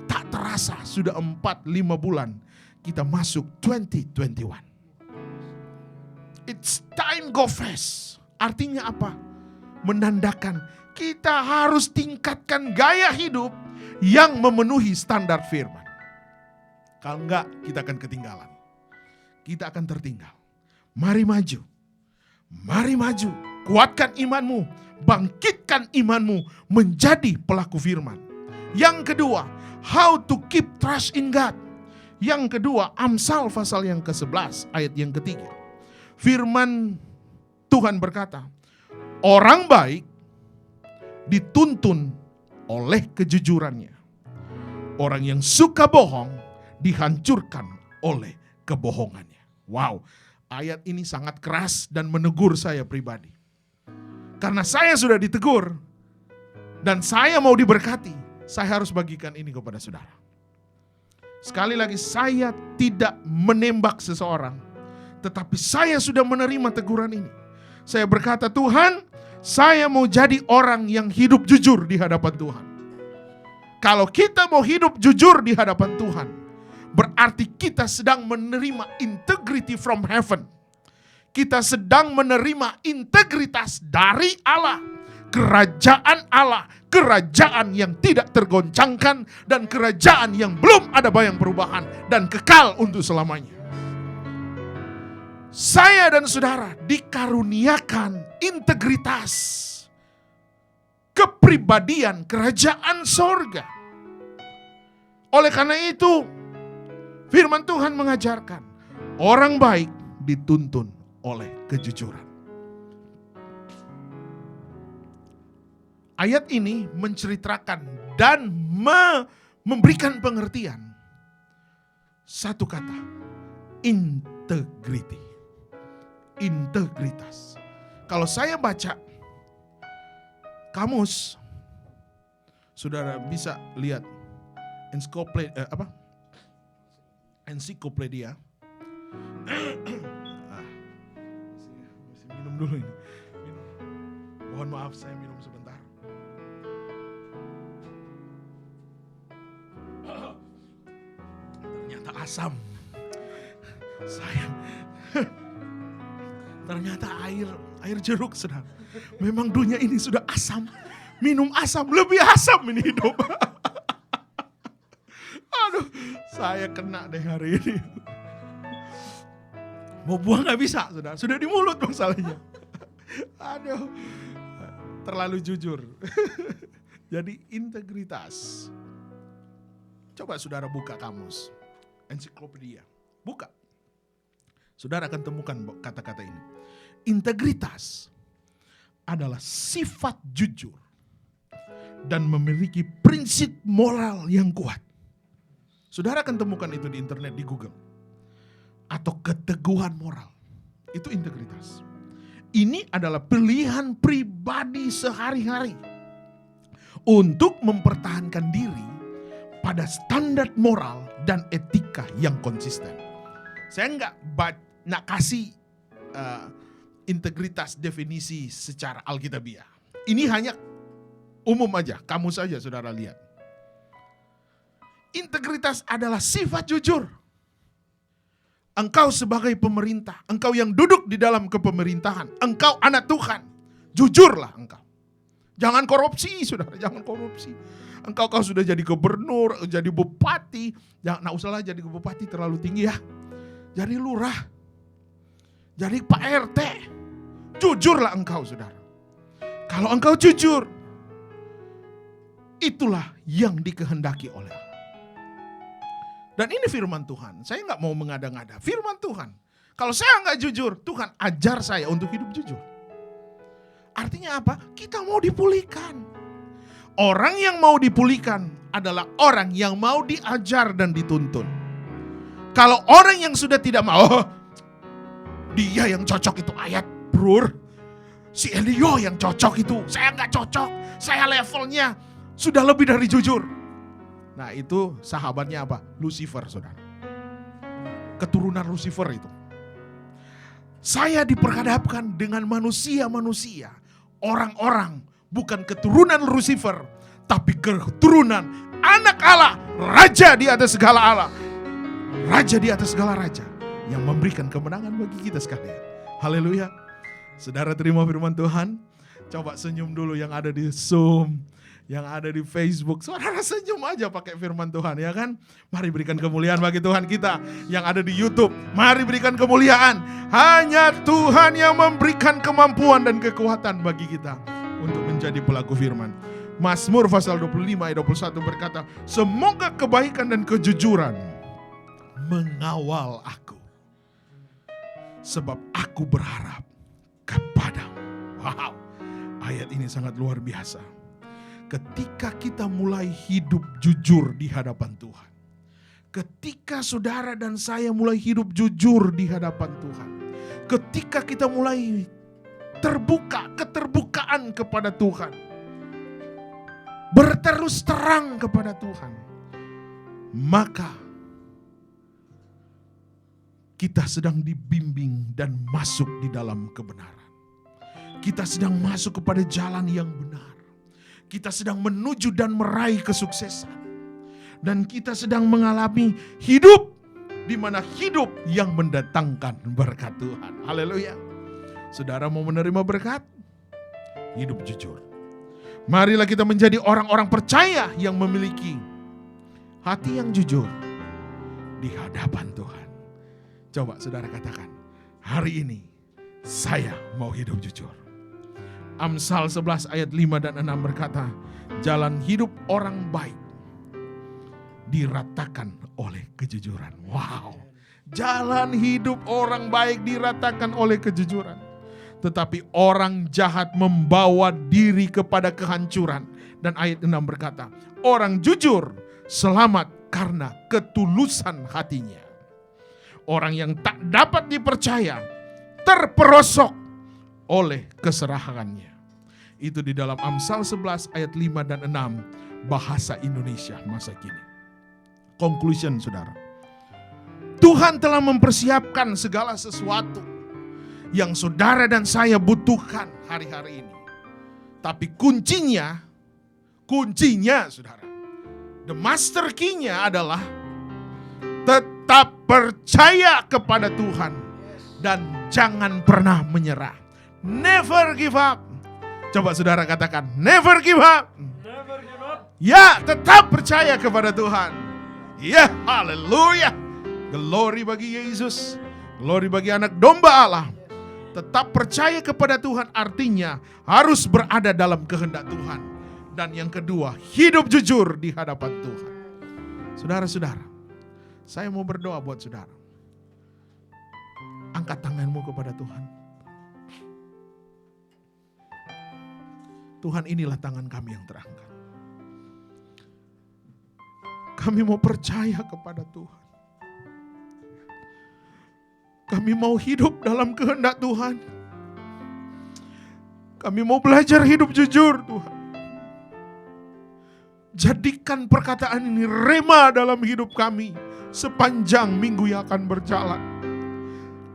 Tak terasa sudah 4-5 bulan kita masuk 2021. It's time go fast. Artinya apa? Menandakan kita harus tingkatkan gaya hidup yang memenuhi standar firman. Kalau enggak, kita akan ketinggalan. Kita akan tertinggal. Mari maju. Mari maju. Kuatkan imanmu. Bangkitkan imanmu menjadi pelaku firman. Yang kedua, how to keep trust in God. Yang kedua, Amsal pasal yang ke-11 ayat yang ketiga. Firman Tuhan berkata, orang baik dituntun oleh kejujurannya. Orang yang suka bohong dihancurkan oleh kebohongannya. Wow, ayat ini sangat keras dan menegur saya pribadi. Karena saya sudah ditegur dan saya mau diberkati, saya harus bagikan ini kepada saudara. Sekali lagi, saya tidak menembak seseorang, tetapi saya sudah menerima teguran ini. Saya berkata, Tuhan, saya mau jadi orang yang hidup jujur di hadapan Tuhan. Kalau kita mau hidup jujur di hadapan Tuhan, berarti kita sedang menerima integrity from heaven. Kita sedang menerima integritas dari Allah. Kerajaan yang tidak tergoncangkan, dan kerajaan yang belum ada bayang perubahan dan kekal untuk selamanya. Saya dan saudara dikaruniakan integritas, kepribadian kerajaan sorga. Oleh karena itu, firman Tuhan mengajarkan, orang baik dituntun oleh kejujuran. Ayat ini menceritakan dan memberikan pengertian satu kata, integrity. Integritas. Kalau saya baca kamus, saudara bisa lihat ensiklopedia. Masih minum dulu ini. Mohon maaf, saya minum sebentar. Ternyata asam. Ternyata air jeruk, saudara. Memang dunia ini sudah asam. Minum asam, lebih asam ini hidup. Aduh, saya kena deh hari ini. Mau buang gak bisa, saudara. Sudah di mulut masalahnya. Aduh, terlalu jujur. Jadi integritas. Coba saudara buka kamus, ensiklopedia. Buka. Saudara akan temukan kata-kata ini. Integritas adalah sifat jujur dan memiliki prinsip moral yang kuat. Saudara akan temukan itu di internet, di Google. Atau keteguhan moral. Itu integritas. Ini adalah pilihan pribadi sehari-hari untuk mempertahankan diri pada standar moral dan etika yang konsisten. Saya nggak kasih integritas definisi secara alkitabiah. Ini hanya umum aja, kamu saja saudara lihat. Integritas adalah sifat jujur. Engkau sebagai pemerintah, engkau yang duduk di dalam kepemerintahan, engkau anak Tuhan, jujurlah engkau. Jangan korupsi, saudara, jangan korupsi. Engkau sudah jadi gubernur, jadi bupati, jangan usahlah jadi bupati terlalu tinggi ya. Jadi lurah, jadi Pak RT, jujurlah engkau, saudara. Kalau engkau jujur, itulah yang dikehendaki oleh Allah. Dan ini firman Tuhan. Saya nggak mau mengada-ngada. Firman Tuhan. Kalau saya nggak jujur, Tuhan ajar saya untuk hidup jujur. Artinya apa? Kita mau dipulihkan. Orang yang mau dipulihkan adalah orang yang mau diajar dan dituntun. Kalau orang yang sudah tidak mau, dia yang cocok itu ayat, bro. Si Elio yang cocok itu, saya nggak cocok. Saya levelnya sudah lebih dari jujur. Nah itu sahabatnya apa? Lucifer, saudara. Keturunan Lucifer itu. Saya diperhadapkan dengan manusia-manusia. Orang-orang bukan keturunan Lucifer. Tapi keturunan anak Allah. Raja di atas segala Allah. Raja di atas segala raja. Yang memberikan kemenangan bagi kita sekalian. Haleluya. Saudara terima firman Tuhan. Coba senyum dulu yang ada di Zoom. Yang ada di Facebook, saudara senyum aja pakai firman Tuhan, ya kan? Mari berikan kemuliaan bagi Tuhan kita. Yang ada di YouTube, mari berikan kemuliaan. Hanya Tuhan yang memberikan kemampuan dan kekuatan bagi kita untuk menjadi pelaku firman. Mazmur pasal 25 ayat 21 berkata, semoga kebaikan dan kejujuran mengawal aku, sebab aku berharap kepadamu. Wow, ayat ini sangat luar biasa. Ketika kita mulai hidup jujur di hadapan Tuhan. Ketika saudara dan saya mulai hidup jujur di hadapan Tuhan. Ketika kita mulai terbuka, keterbukaan kepada Tuhan. Berterus terang kepada Tuhan. Maka kita sedang dibimbing dan masuk di dalam kebenaran. Kita sedang masuk kepada jalan yang benar. Kita sedang menuju dan meraih kesuksesan. Dan kita sedang mengalami hidup di mana hidup yang mendatangkan berkat Tuhan. Haleluya. Saudara mau menerima berkat? Hidup jujur. Marilah kita menjadi orang-orang percaya yang memiliki hati yang jujur di hadapan Tuhan. Coba saudara katakan, hari ini saya mau hidup jujur. Amsal 11 ayat 5 dan 6 berkata, jalan hidup orang baik diratakan oleh kejujuran. Wow, jalan hidup orang baik diratakan oleh kejujuran. Tetapi orang jahat membawa diri kepada kehancuran. Dan ayat 6 berkata, orang jujur selamat karena ketulusan hatinya. Orang yang tak dapat dipercaya terperosok oleh keserahannya. Itu di dalam Amsal 11 ayat 5 dan 6 bahasa Indonesia masa kini. Conclusion saudara. Tuhan telah mempersiapkan segala sesuatu yang saudara dan saya butuhkan hari-hari ini. Tapi kuncinya saudara. The master key-nya adalah tetap percaya kepada Tuhan dan jangan pernah menyerah. Never give up. Coba saudara katakan, never give up. Never give up. Ya, tetap percaya kepada Tuhan. Ya, haleluya. Glory bagi Yesus. Glory bagi anak domba Allah. Tetap percaya kepada Tuhan artinya harus berada dalam kehendak Tuhan. Dan yang kedua, hidup jujur di hadapan Tuhan. Saudara-saudara, saya mau berdoa buat saudara. Angkat tanganmu kepada Tuhan. Tuhan, inilah tangan kami yang terangkat. Kami mau percaya kepada Tuhan. Kami mau hidup dalam kehendak Tuhan. Kami mau belajar hidup jujur, Tuhan. Jadikan perkataan ini rema dalam hidup kami sepanjang minggu yang akan berjalan.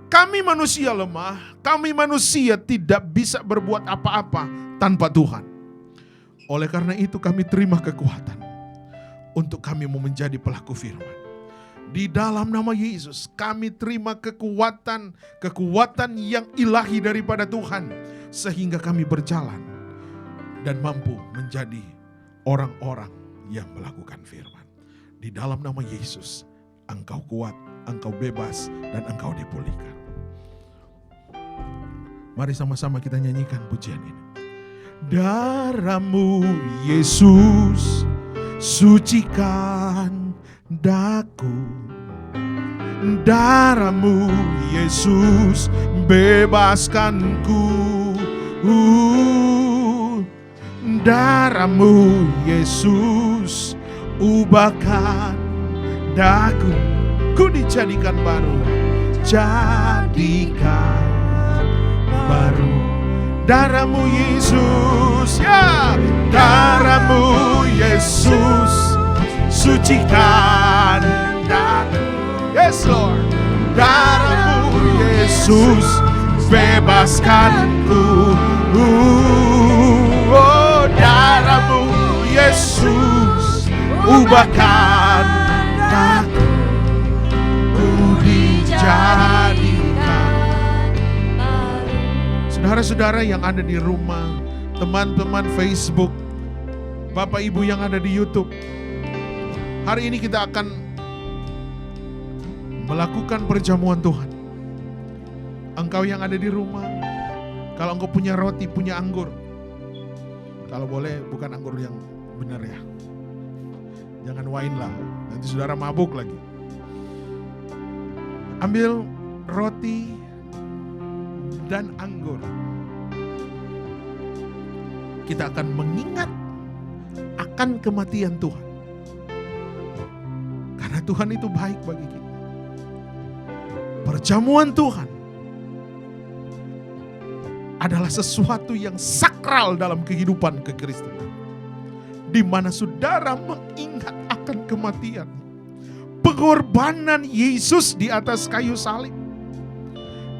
Kami manusia lemah, kami manusia tidak bisa berbuat apa-apa tanpa Tuhan. Oleh karena itu kami terima kekuatan untuk kami mau menjadi pelaku firman. Di dalam nama Yesus kami terima kekuatan yang ilahi daripada Tuhan. Sehingga kami berjalan dan mampu menjadi orang-orang yang melakukan firman. Di dalam nama Yesus, Engkau kuat, Engkau bebas, dan Engkau dipulihkan. Mari sama-sama kita nyanyikan pujian ini. Darah-Mu Yesus, sucikan daku. Darah-Mu Yesus, bebaskanku. Darah-Mu Yesus, ubahkan daku. Ku dijadikan baru, jadikan baru. Darah-Mu Yesus, ya. Darah-Mu Yesus, sucikan daku. Yes Lord. Darah-Mu Yesus, bebaskanku. Oh, darah-Mu Yesus, ubahkan daku. Ku dijadikan. Saudara-saudara yang ada di rumah, teman-teman Facebook, Bapak Ibu yang ada di YouTube, hari ini kita akan melakukan perjamuan Tuhan. Engkau yang ada di rumah, kalau engkau punya roti, punya anggur, kalau boleh bukan anggur yang benar ya, jangan wine lah, nanti saudara mabuk lagi. Ambil roti dan anggur. Kita akan mengingat akan kematian Tuhan. Karena Tuhan itu baik bagi kita. Perjamuan Tuhan adalah sesuatu yang sakral dalam kehidupan kekristenan. Di mana saudara mengingat akan kematian, pengorbanan Yesus di atas kayu salib.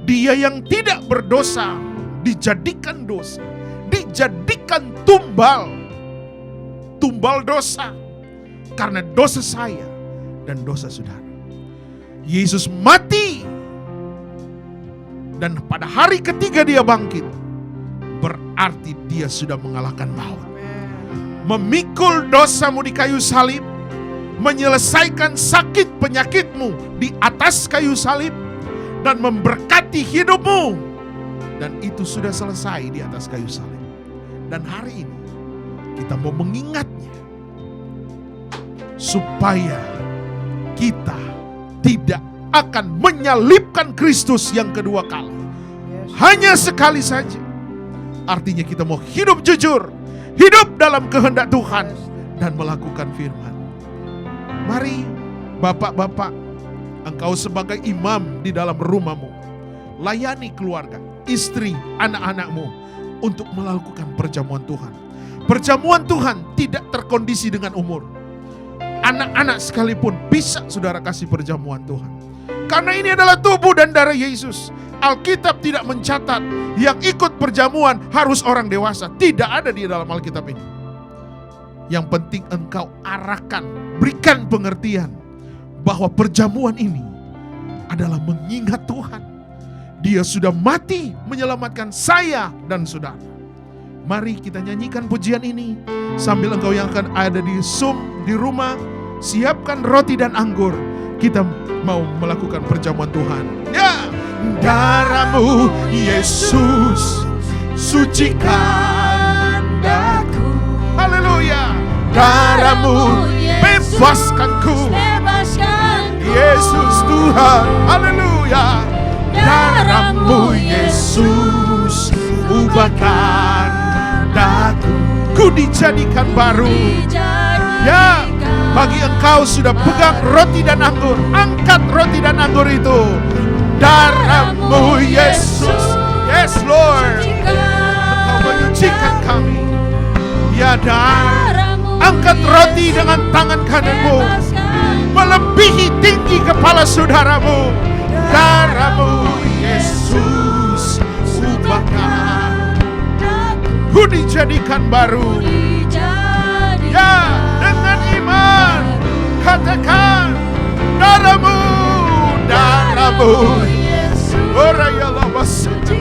Dia yang tidak berdosa dijadikan dosa, dijadikan tumbal dosa karena dosa saya dan dosa saudara. Yesus mati dan pada hari ketiga dia bangkit. Berarti dia sudah mengalahkan maut. Memikul dosamu di kayu salib, menyelesaikan sakit penyakitmu di atas kayu salib, dan memberkati hidupmu. Dan itu sudah selesai di atas kayu salib. Dan hari ini kita mau mengingatnya supaya kita tidak akan menyalibkan Kristus yang kedua kali. Hanya sekali saja. Artinya kita mau hidup jujur, hidup dalam kehendak Tuhan, dan melakukan firman. Mari bapak-bapak, engkau sebagai imam di dalam rumahmu, layani keluarga, istri, anak-anakmu untuk melakukan perjamuan Tuhan. Perjamuan Tuhan tidak terkondisi dengan umur. Anak-anak sekalipun bisa saudara kasih perjamuan Tuhan. Karena ini adalah tubuh dan darah Yesus. Alkitab tidak mencatat yang ikut perjamuan harus orang dewasa. Tidak ada di dalam Alkitab ini. Yang penting engkau arahkan, berikan pengertian bahwa perjamuan ini adalah mengingat Tuhan. Dia sudah mati menyelamatkan saya dan saudara. Mari kita nyanyikan pujian ini sambil engkau yang akan ada di Zoom di rumah, siapkan roti dan anggur. Kita mau melakukan perjamuan Tuhan. Ya, darah-Mu Yesus, sucikan daku. Haleluya. Darah-Mu bebaskanku. Yesus Tuhan. Haleluya. Darah Darah-Mu Yesus, ubahkan daku. Ku dijadikan baru. Ya, bagi engkau sudah pegang roti dan anggur, angkat roti dan anggur itu. Darah-Mu Yesus, yes Lord, engkau menyucikan kami. Ya, dan angkat roti dengan tangan kananmu, melebihi tinggi kepala saudaramu. Darah-Mu Yesus, ubahkan, ku dijadikan baru. Ya, dengan iman katakan, darah-Mu, darah-Mu. Orayalah basita,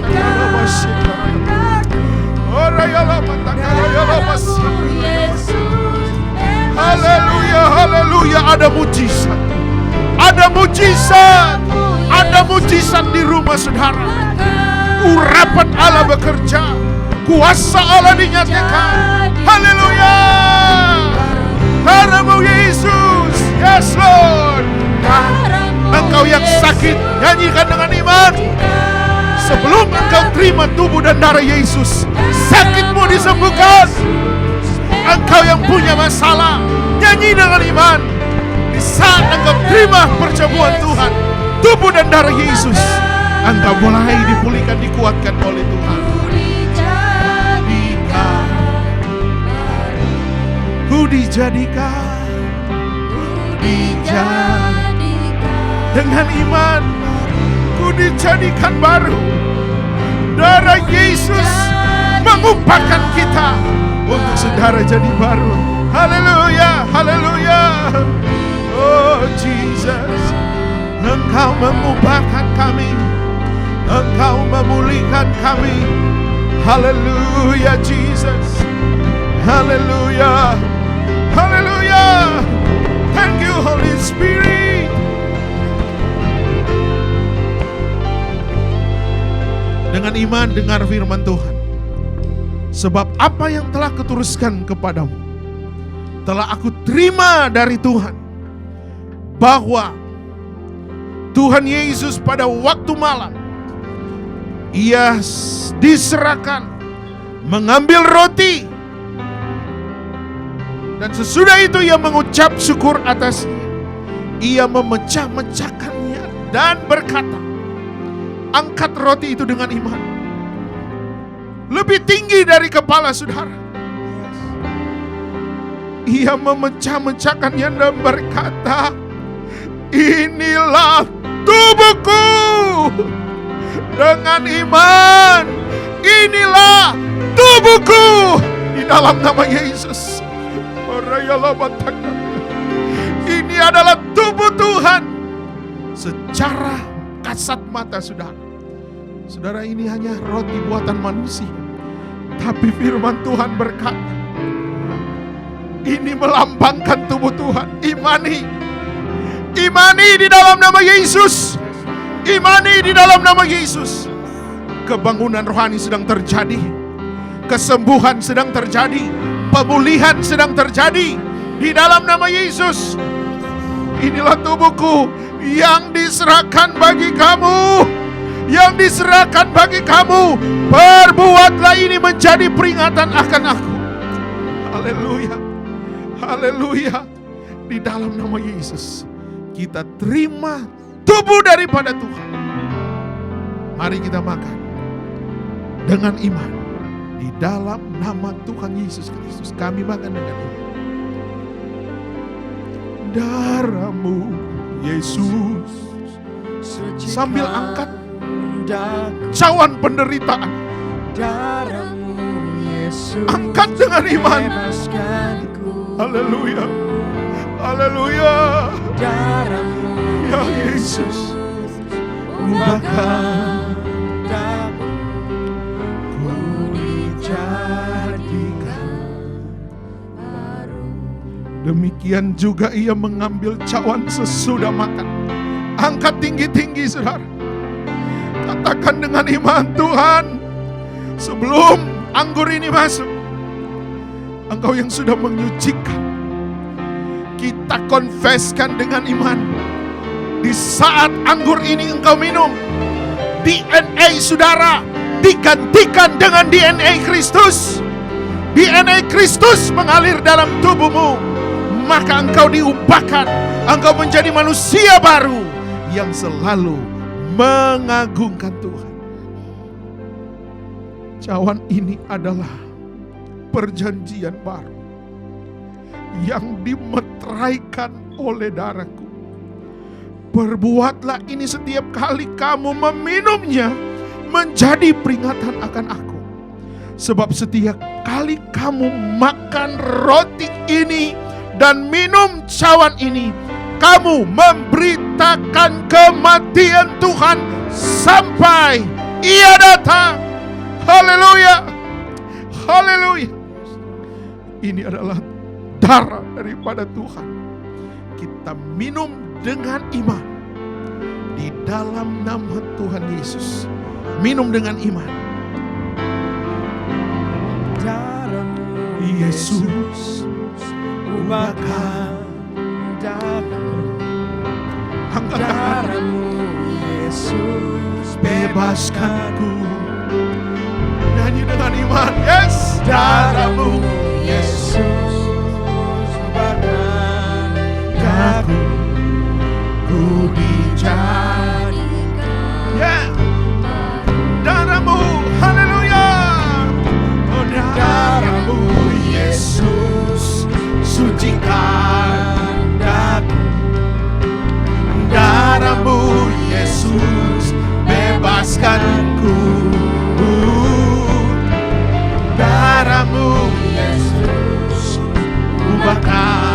orayalah batakayalah basita. Haleluya, haleluya, ada mujizat. Ada mujizat. Ada mujizat di rumah saudara. Urapan Allah bekerja. Kuasa Allah dinyatakan. Haleluya. Darah-Mu Yesus. Yes Lord. Engkau yang sakit, nyanyikan dengan iman. Sebelum engkau terima tubuh dan darah Yesus, sakitmu disembuhkan. Engkau yang punya masalah, nyanyi dengan iman. Di saat engkau terima perjamuan Tuhan, tubuh dan darah Yesus, engkau mulai dipulihkan, dikuatkan oleh Tuhan. Ku dijadikan, dengan iman, ku dijadikan baru. Darah Yesus mengubahkan kita untuk saudara jadi baru. Haleluya, haleluya. Oh Jesus, Engkau mengubahkan kami, Engkau memulihkan kami. Haleluya Jesus, haleluya, haleluya. Thank you Holy Spirit. Dengan iman dengar firman Tuhan. Sebab apa yang telah kuteruskan kepadamu telah aku terima dari Tuhan, bahwa Tuhan Yesus pada waktu malam Ia diserahkan mengambil roti, dan sesudah itu Ia mengucap syukur atasnya. Ia memecah-mecahkannya dan berkata, angkat roti itu dengan iman. Lebih tinggi dari kepala saudara. Ia memecah-mecahkannya dan berkata, inilah tubuhku. Dengan iman, inilah tubuhku. Di dalam nama Yesus. Ini adalah tubuh Tuhan. Secara kasat mata saudara, saudara, ini hanya roti buatan manusia, tapi firman Tuhan berkata, ini melambangkan tubuh Tuhan. Imani, imani di dalam nama Yesus, imani di dalam nama Yesus. Kebangunan rohani sedang terjadi, kesembuhan sedang terjadi, pemulihan sedang terjadi di dalam nama Yesus. Inilah tubuhku yang diserahkan bagi kamu, yang diserahkan bagi kamu. Perbuatlah ini menjadi peringatan akan aku. Haleluya, haleluya. Di dalam nama Yesus kita terima tubuh daripada Tuhan. Mari kita makan dengan iman. Di dalam nama Tuhan Yesus Kristus kami makan dengan iman. Darah-Mu Yesus, sambil angkat cawan penderitaan, Darah-Mu Yesus, angkat dengan iman. Haleluya, haleluya. Darah-Mu Ya Yesus, ubahkan daku, ku dijadikan baru. Demikian juga Ia mengambil cawan sesudah makan. Angkat tinggi-tinggi saudara. Katakan dengan iman, Tuhan, sebelum anggur ini masuk, Engkau yang sudah menyucikan. Kita confesskan dengan iman. Di saat anggur ini Engkau minum, DNA saudara digantikan dengan DNA Kristus. DNA Kristus mengalir dalam tubuhmu, maka engkau diubahkan, engkau menjadi manusia baru yang selalu mengagungkan Tuhan. Cawan ini adalah perjanjian baru yang dimeteraikan oleh darahku. Perbuatlah ini setiap kali kamu meminumnya, menjadi peringatan akan aku. Sebab setiap kali kamu makan roti ini dan minum cawan ini, kamu memberitakan kematian Tuhan sampai Ia datang. Haleluya, haleluya. Ini adalah darah daripada Tuhan. Kita minum dengan iman di dalam nama Tuhan Yesus. Minum dengan iman. Darah-Mu Yesus, ubahkan daku. angkat tangan, Darah-Mu Yesus bebaskanku. Nyanyi dengan iman. Yes, darah-Mu Yesus ubahkan daku. ku dijadikan. Yeah. Darah-Mu, haleluya. Oh, darah-Mu Yesus sucikan daku. Darah-Mu Yesus bebaskanku. Darah-Mu Yesus ubahkan.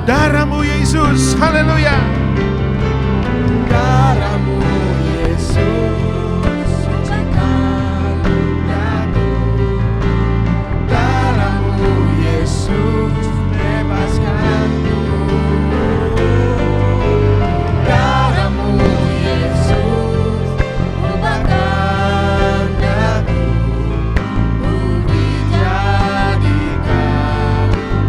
Darah-Mu Yesus, haleluya. Darah-Mu Yesus sucikan daku. Darah-Mu Yesus bebaskanku. Darah-Mu Yesus ubahkan daku. Ku dijadikan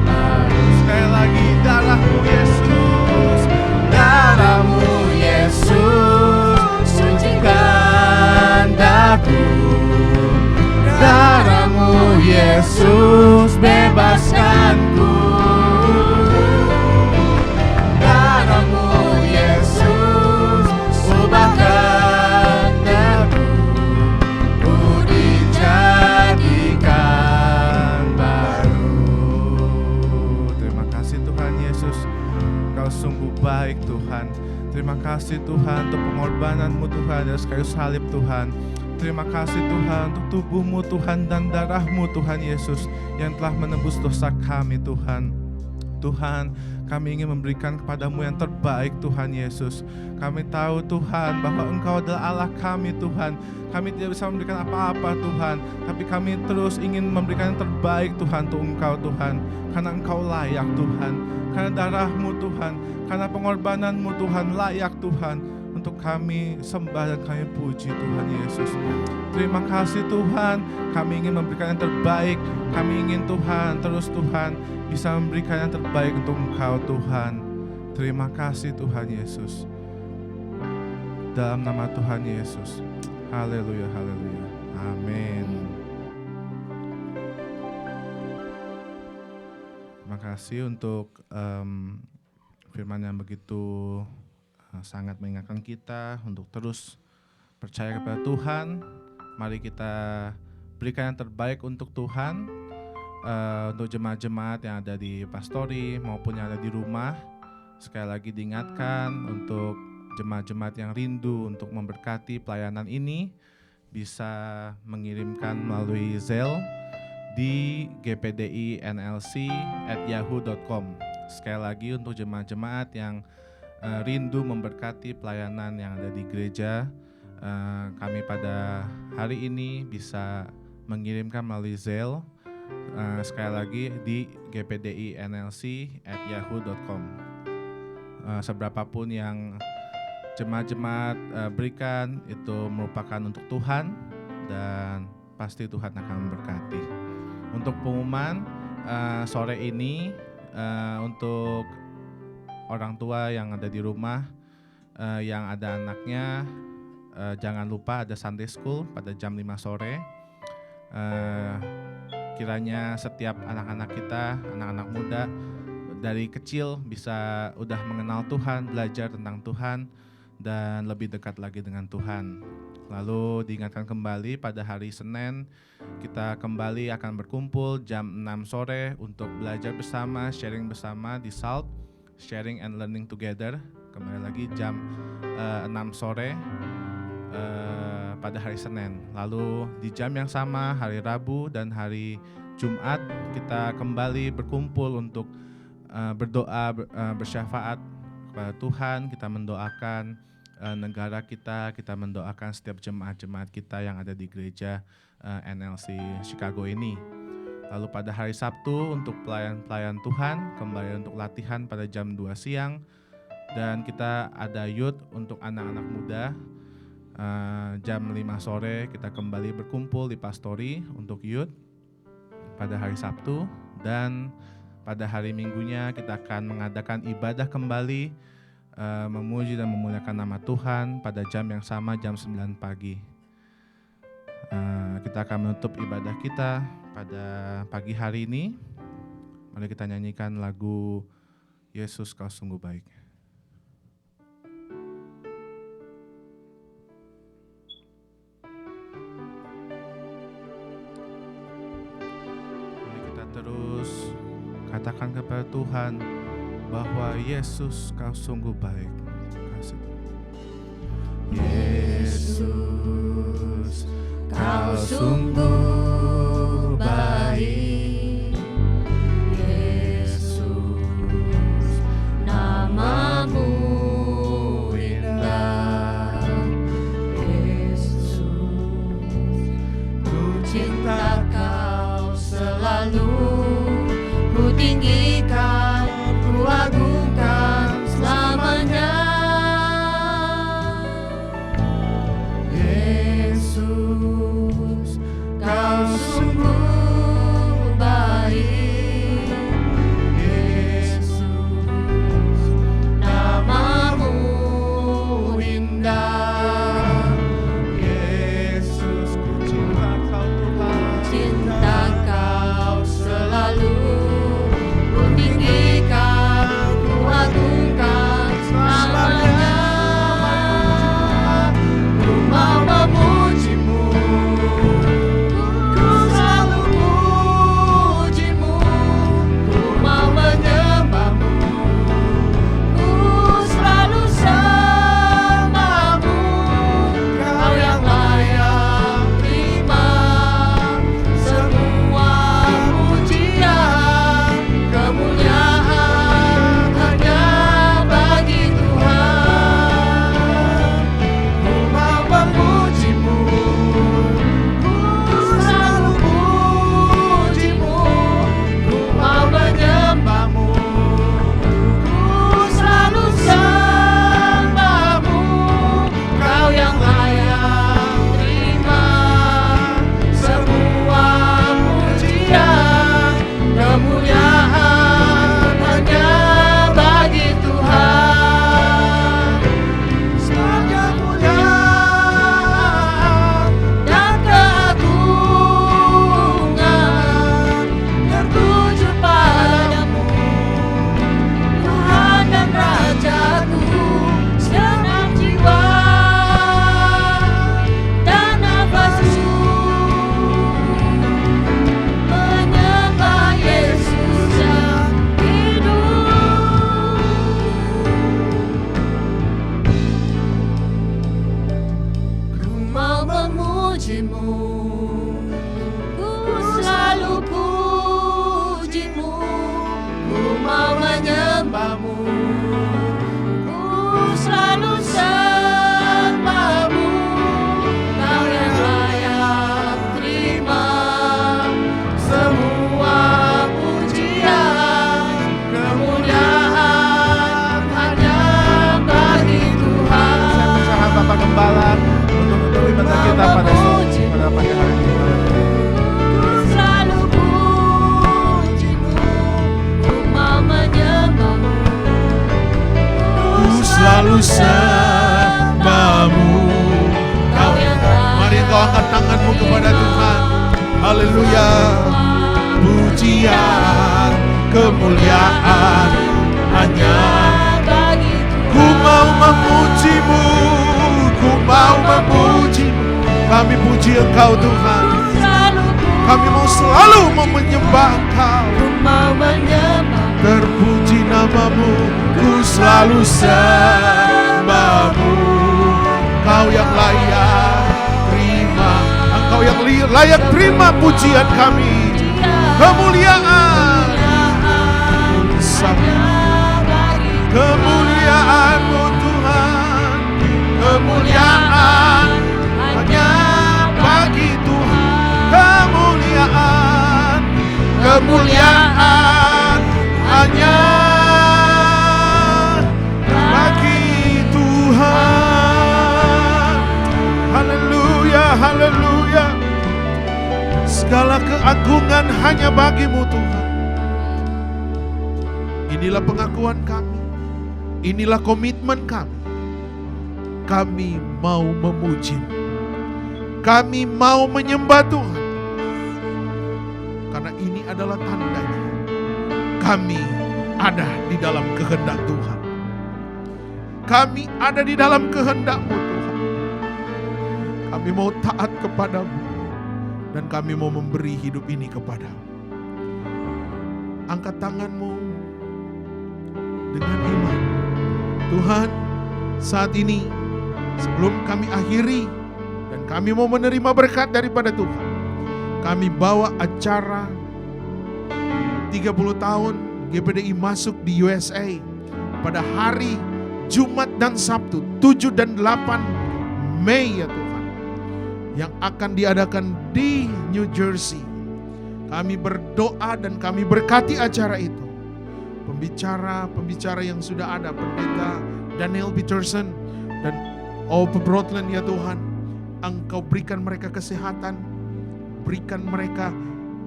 baru. Sekali lagi, darah-Mu Yesus. Darah-Mu Yesus sucikan daku. Darah-Mu Yesus bebaskanku. Darah-Mu Yesus ubahkan daku. Ku dijadikan baru. Terima kasih Tuhan Yesus, Engkau sungguh baik Tuhan. Terima kasih Tuhan untuk pengorbanan-Mu Tuhan dari kayu salib Tuhan. Terima kasih Tuhan untuk tubuh-Mu Tuhan dan darah-Mu Tuhan Yesus yang telah menebus dosa kami Tuhan. Tuhan, kami ingin memberikan kepadamu yang terbaik Tuhan Yesus. Kami tahu Tuhan bahwa Engkau adalah Allah kami Tuhan. Kami tidak bisa memberikan apa-apa Tuhan, tapi kami terus ingin memberikan yang terbaik Tuhan untuk Engkau Tuhan. Karena Engkau layak Tuhan, karena darah-Mu Tuhan, karena pengorbanan-Mu Tuhan layak Tuhan untuk kami sembah dan kami puji Tuhan Yesus. Terima kasih Tuhan, kami ingin memberikan yang terbaik. Kami ingin Tuhan, terus Tuhan bisa memberikan yang terbaik untuk Engkau Tuhan. Terima kasih Tuhan Yesus. Dalam nama Tuhan Yesus. Haleluya, haleluya. Amin. Terima kasih untuk firman yang begitu sangat mengingatkan kita untuk terus percaya kepada Tuhan. Mari kita berikan yang terbaik untuk Tuhan, untuk jemaat-jemaat yang ada di pastori maupun yang ada di rumah. Sekali lagi diingatkan untuk jemaat-jemaat yang rindu untuk memberkati pelayanan ini, bisa mengirimkan melalui Zelle di gpdi.nlc@yahoo.com. Sekali lagi untuk jemaat-jemaat yang rindu memberkati pelayanan yang ada di gereja, kami pada hari ini bisa mengirimkan melalui Zelle, sekali lagi di gpdi.nlc@yahoo.com. Seberapapun yang jemaat-jemaat berikan itu merupakan untuk Tuhan dan pasti Tuhan akan memberkati. Untuk pengumuman sore ini untuk orang tua yang ada di rumah, yang ada anaknya, jangan lupa ada Sunday School pada jam 5 sore. Kiranya setiap anak-anak kita, anak-anak muda dari kecil bisa udah mengenal Tuhan, belajar tentang Tuhan, dan lebih dekat lagi dengan Tuhan. Lalu diingatkan kembali pada hari Senin, kita kembali akan berkumpul jam 6 sore untuk belajar bersama, sharing bersama di SALT, Sharing and Learning Together. Kembali lagi jam 6 sore pada hari Senin. Lalu di jam yang sama hari Rabu dan hari Jumat kita kembali berkumpul untuk berdoa, bersyafaat kepada Tuhan. Kita mendoakan negara kita mendoakan setiap jemaat-jemaat kita yang ada di gereja NLC Chicago ini. Lalu pada hari Sabtu untuk pelayan-pelayan Tuhan kembali untuk latihan pada jam 2 siang. Dan kita ada youth untuk anak-anak muda. Jam 5 sore kita kembali berkumpul di Pastori untuk youth pada hari Sabtu. Dan pada hari Minggunya kita akan mengadakan ibadah kembali, memuji dan memuliakan nama Tuhan pada jam yang sama, jam 9 pagi. Kita akan menutup ibadah kita pada pagi hari ini. Mari kita nyanyikan lagu Yesus Kau Sungguh Baik. Mari kita terus katakan kepada Tuhan bahwa Yesus Kau sungguh baik. Kasih Yesus, Kau sungguh baik. Yesus, namamu indah. Yesus, ku cinta Kau selalu, ku tinggikan, ku agungkan selamanya. Yesus, Kau sungguh baik. Yesus, namamu indah. Yesus, ku cinta Kau Tuhan. Cinta Kau selalu, sembahmu. Kau yang Mari engkau angkat tanganmu kepada Tuhan. Haleluya. Pujian, kemuliaan hanya bagi ku mau memujimu, ku mau memujimu. Kami puji engkau Tuhan. selalu Kami mau selalu menyembah engkau. ku mau menyembah. Terpuji namamu, ku selalu sembahmu. Kau yang layak terima, engkau yang layak terima pujian kami. Kemuliaan, kemuliaan-Mu Tuhan, kemuliaan hanya bagi Tuhan. Kemuliaan, kemuliaan hanya bagi Tuhan. Haleluya, haleluya. Segala keagungan hanya bagi-Mu Tuhan. Inilah pengakuan kami. Inilah komitmen kami. Kami mau memuji-Mu. Kami mau menyembah Tuhan. Karena ini adalah tandanya kami ada di dalam kehendak Tuhan. Kami ada di dalam kehendak-Mu Tuhan. Kami mau taat kepada-Mu. Dan kami mau memberi hidup ini kepada-Mu. Angkat tanganmu dengan iman. Tuhan, saat ini sebelum kami akhiri dan kami mau menerima berkat daripada Tuhan, kami bawa acara 30 tahun GPDI masuk di USA pada hari Jumat dan Sabtu 7 dan 8 Mei ya Tuhan, yang akan diadakan di New Jersey. Kami berdoa dan kami berkati acara itu. Pembicara yang sudah ada, Pendeta Daniel Peterson dan Ove Broadland ya Tuhan. Engkau berikan mereka kesehatan, berikan mereka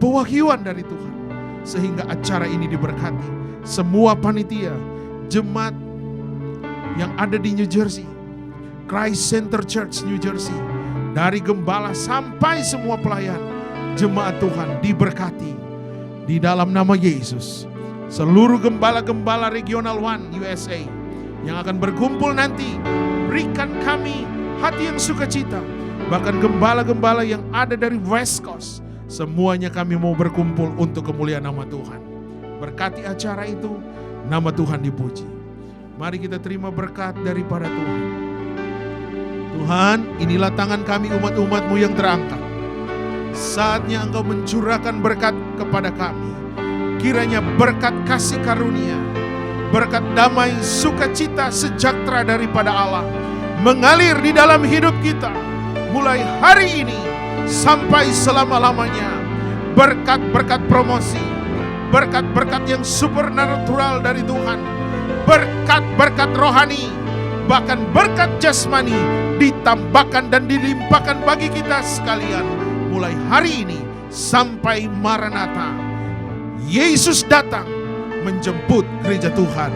pewahyuan dari Tuhan, sehingga acara ini diberkati. Semua panitia, jemaat yang ada di New Jersey, Christ Center Church New Jersey, dari gembala sampai semua pelayan, jemaat Tuhan diberkati di dalam nama Yesus. Seluruh gembala-gembala regional One USA yang akan berkumpul nanti, berikan kami hati yang sukacita. Bahkan gembala-gembala yang ada dari West Coast, semuanya kami mau berkumpul untuk kemuliaan nama Tuhan. Berkati acara itu, nama Tuhan dipuji. Mari kita terima berkat daripada Tuhan. Tuhan, inilah tangan kami umat-umat-Mu yang terangkat. Saatnya Engkau mencurahkan berkat kepada kami. Kiranya berkat kasih karunia, berkat damai, sukacita, sejahtera daripada Allah mengalir di dalam hidup kita. Mulai hari ini sampai selama-lamanya. Berkat-berkat promosi, berkat-berkat yang supernatural dari Tuhan, berkat-berkat rohani, bahkan berkat jasmani ditambahkan dan dilimpahkan bagi kita sekalian. Mulai hari ini sampai Maranatha, Yesus datang menjemput gereja Tuhan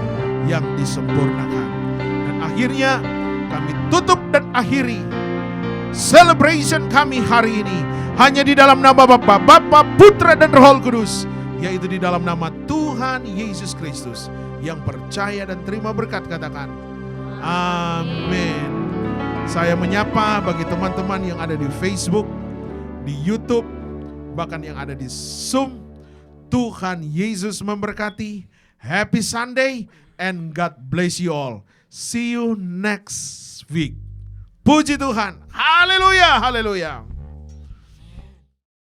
yang disempurnakan. Dan akhirnya kami tutup dan akhiri celebration kami hari ini hanya di dalam nama Bapa, Putra dan Roh Kudus, yaitu di dalam nama Tuhan Yesus Kristus. Yang percaya dan terima berkat katakan amin. Saya menyapa bagi teman-teman yang ada di Facebook, di YouTube, bahkan yang ada di Zoom. Tuhan Yesus memberkati. Happy Sunday and God bless you all. See you next week. Puji Tuhan. Haleluya, haleluya.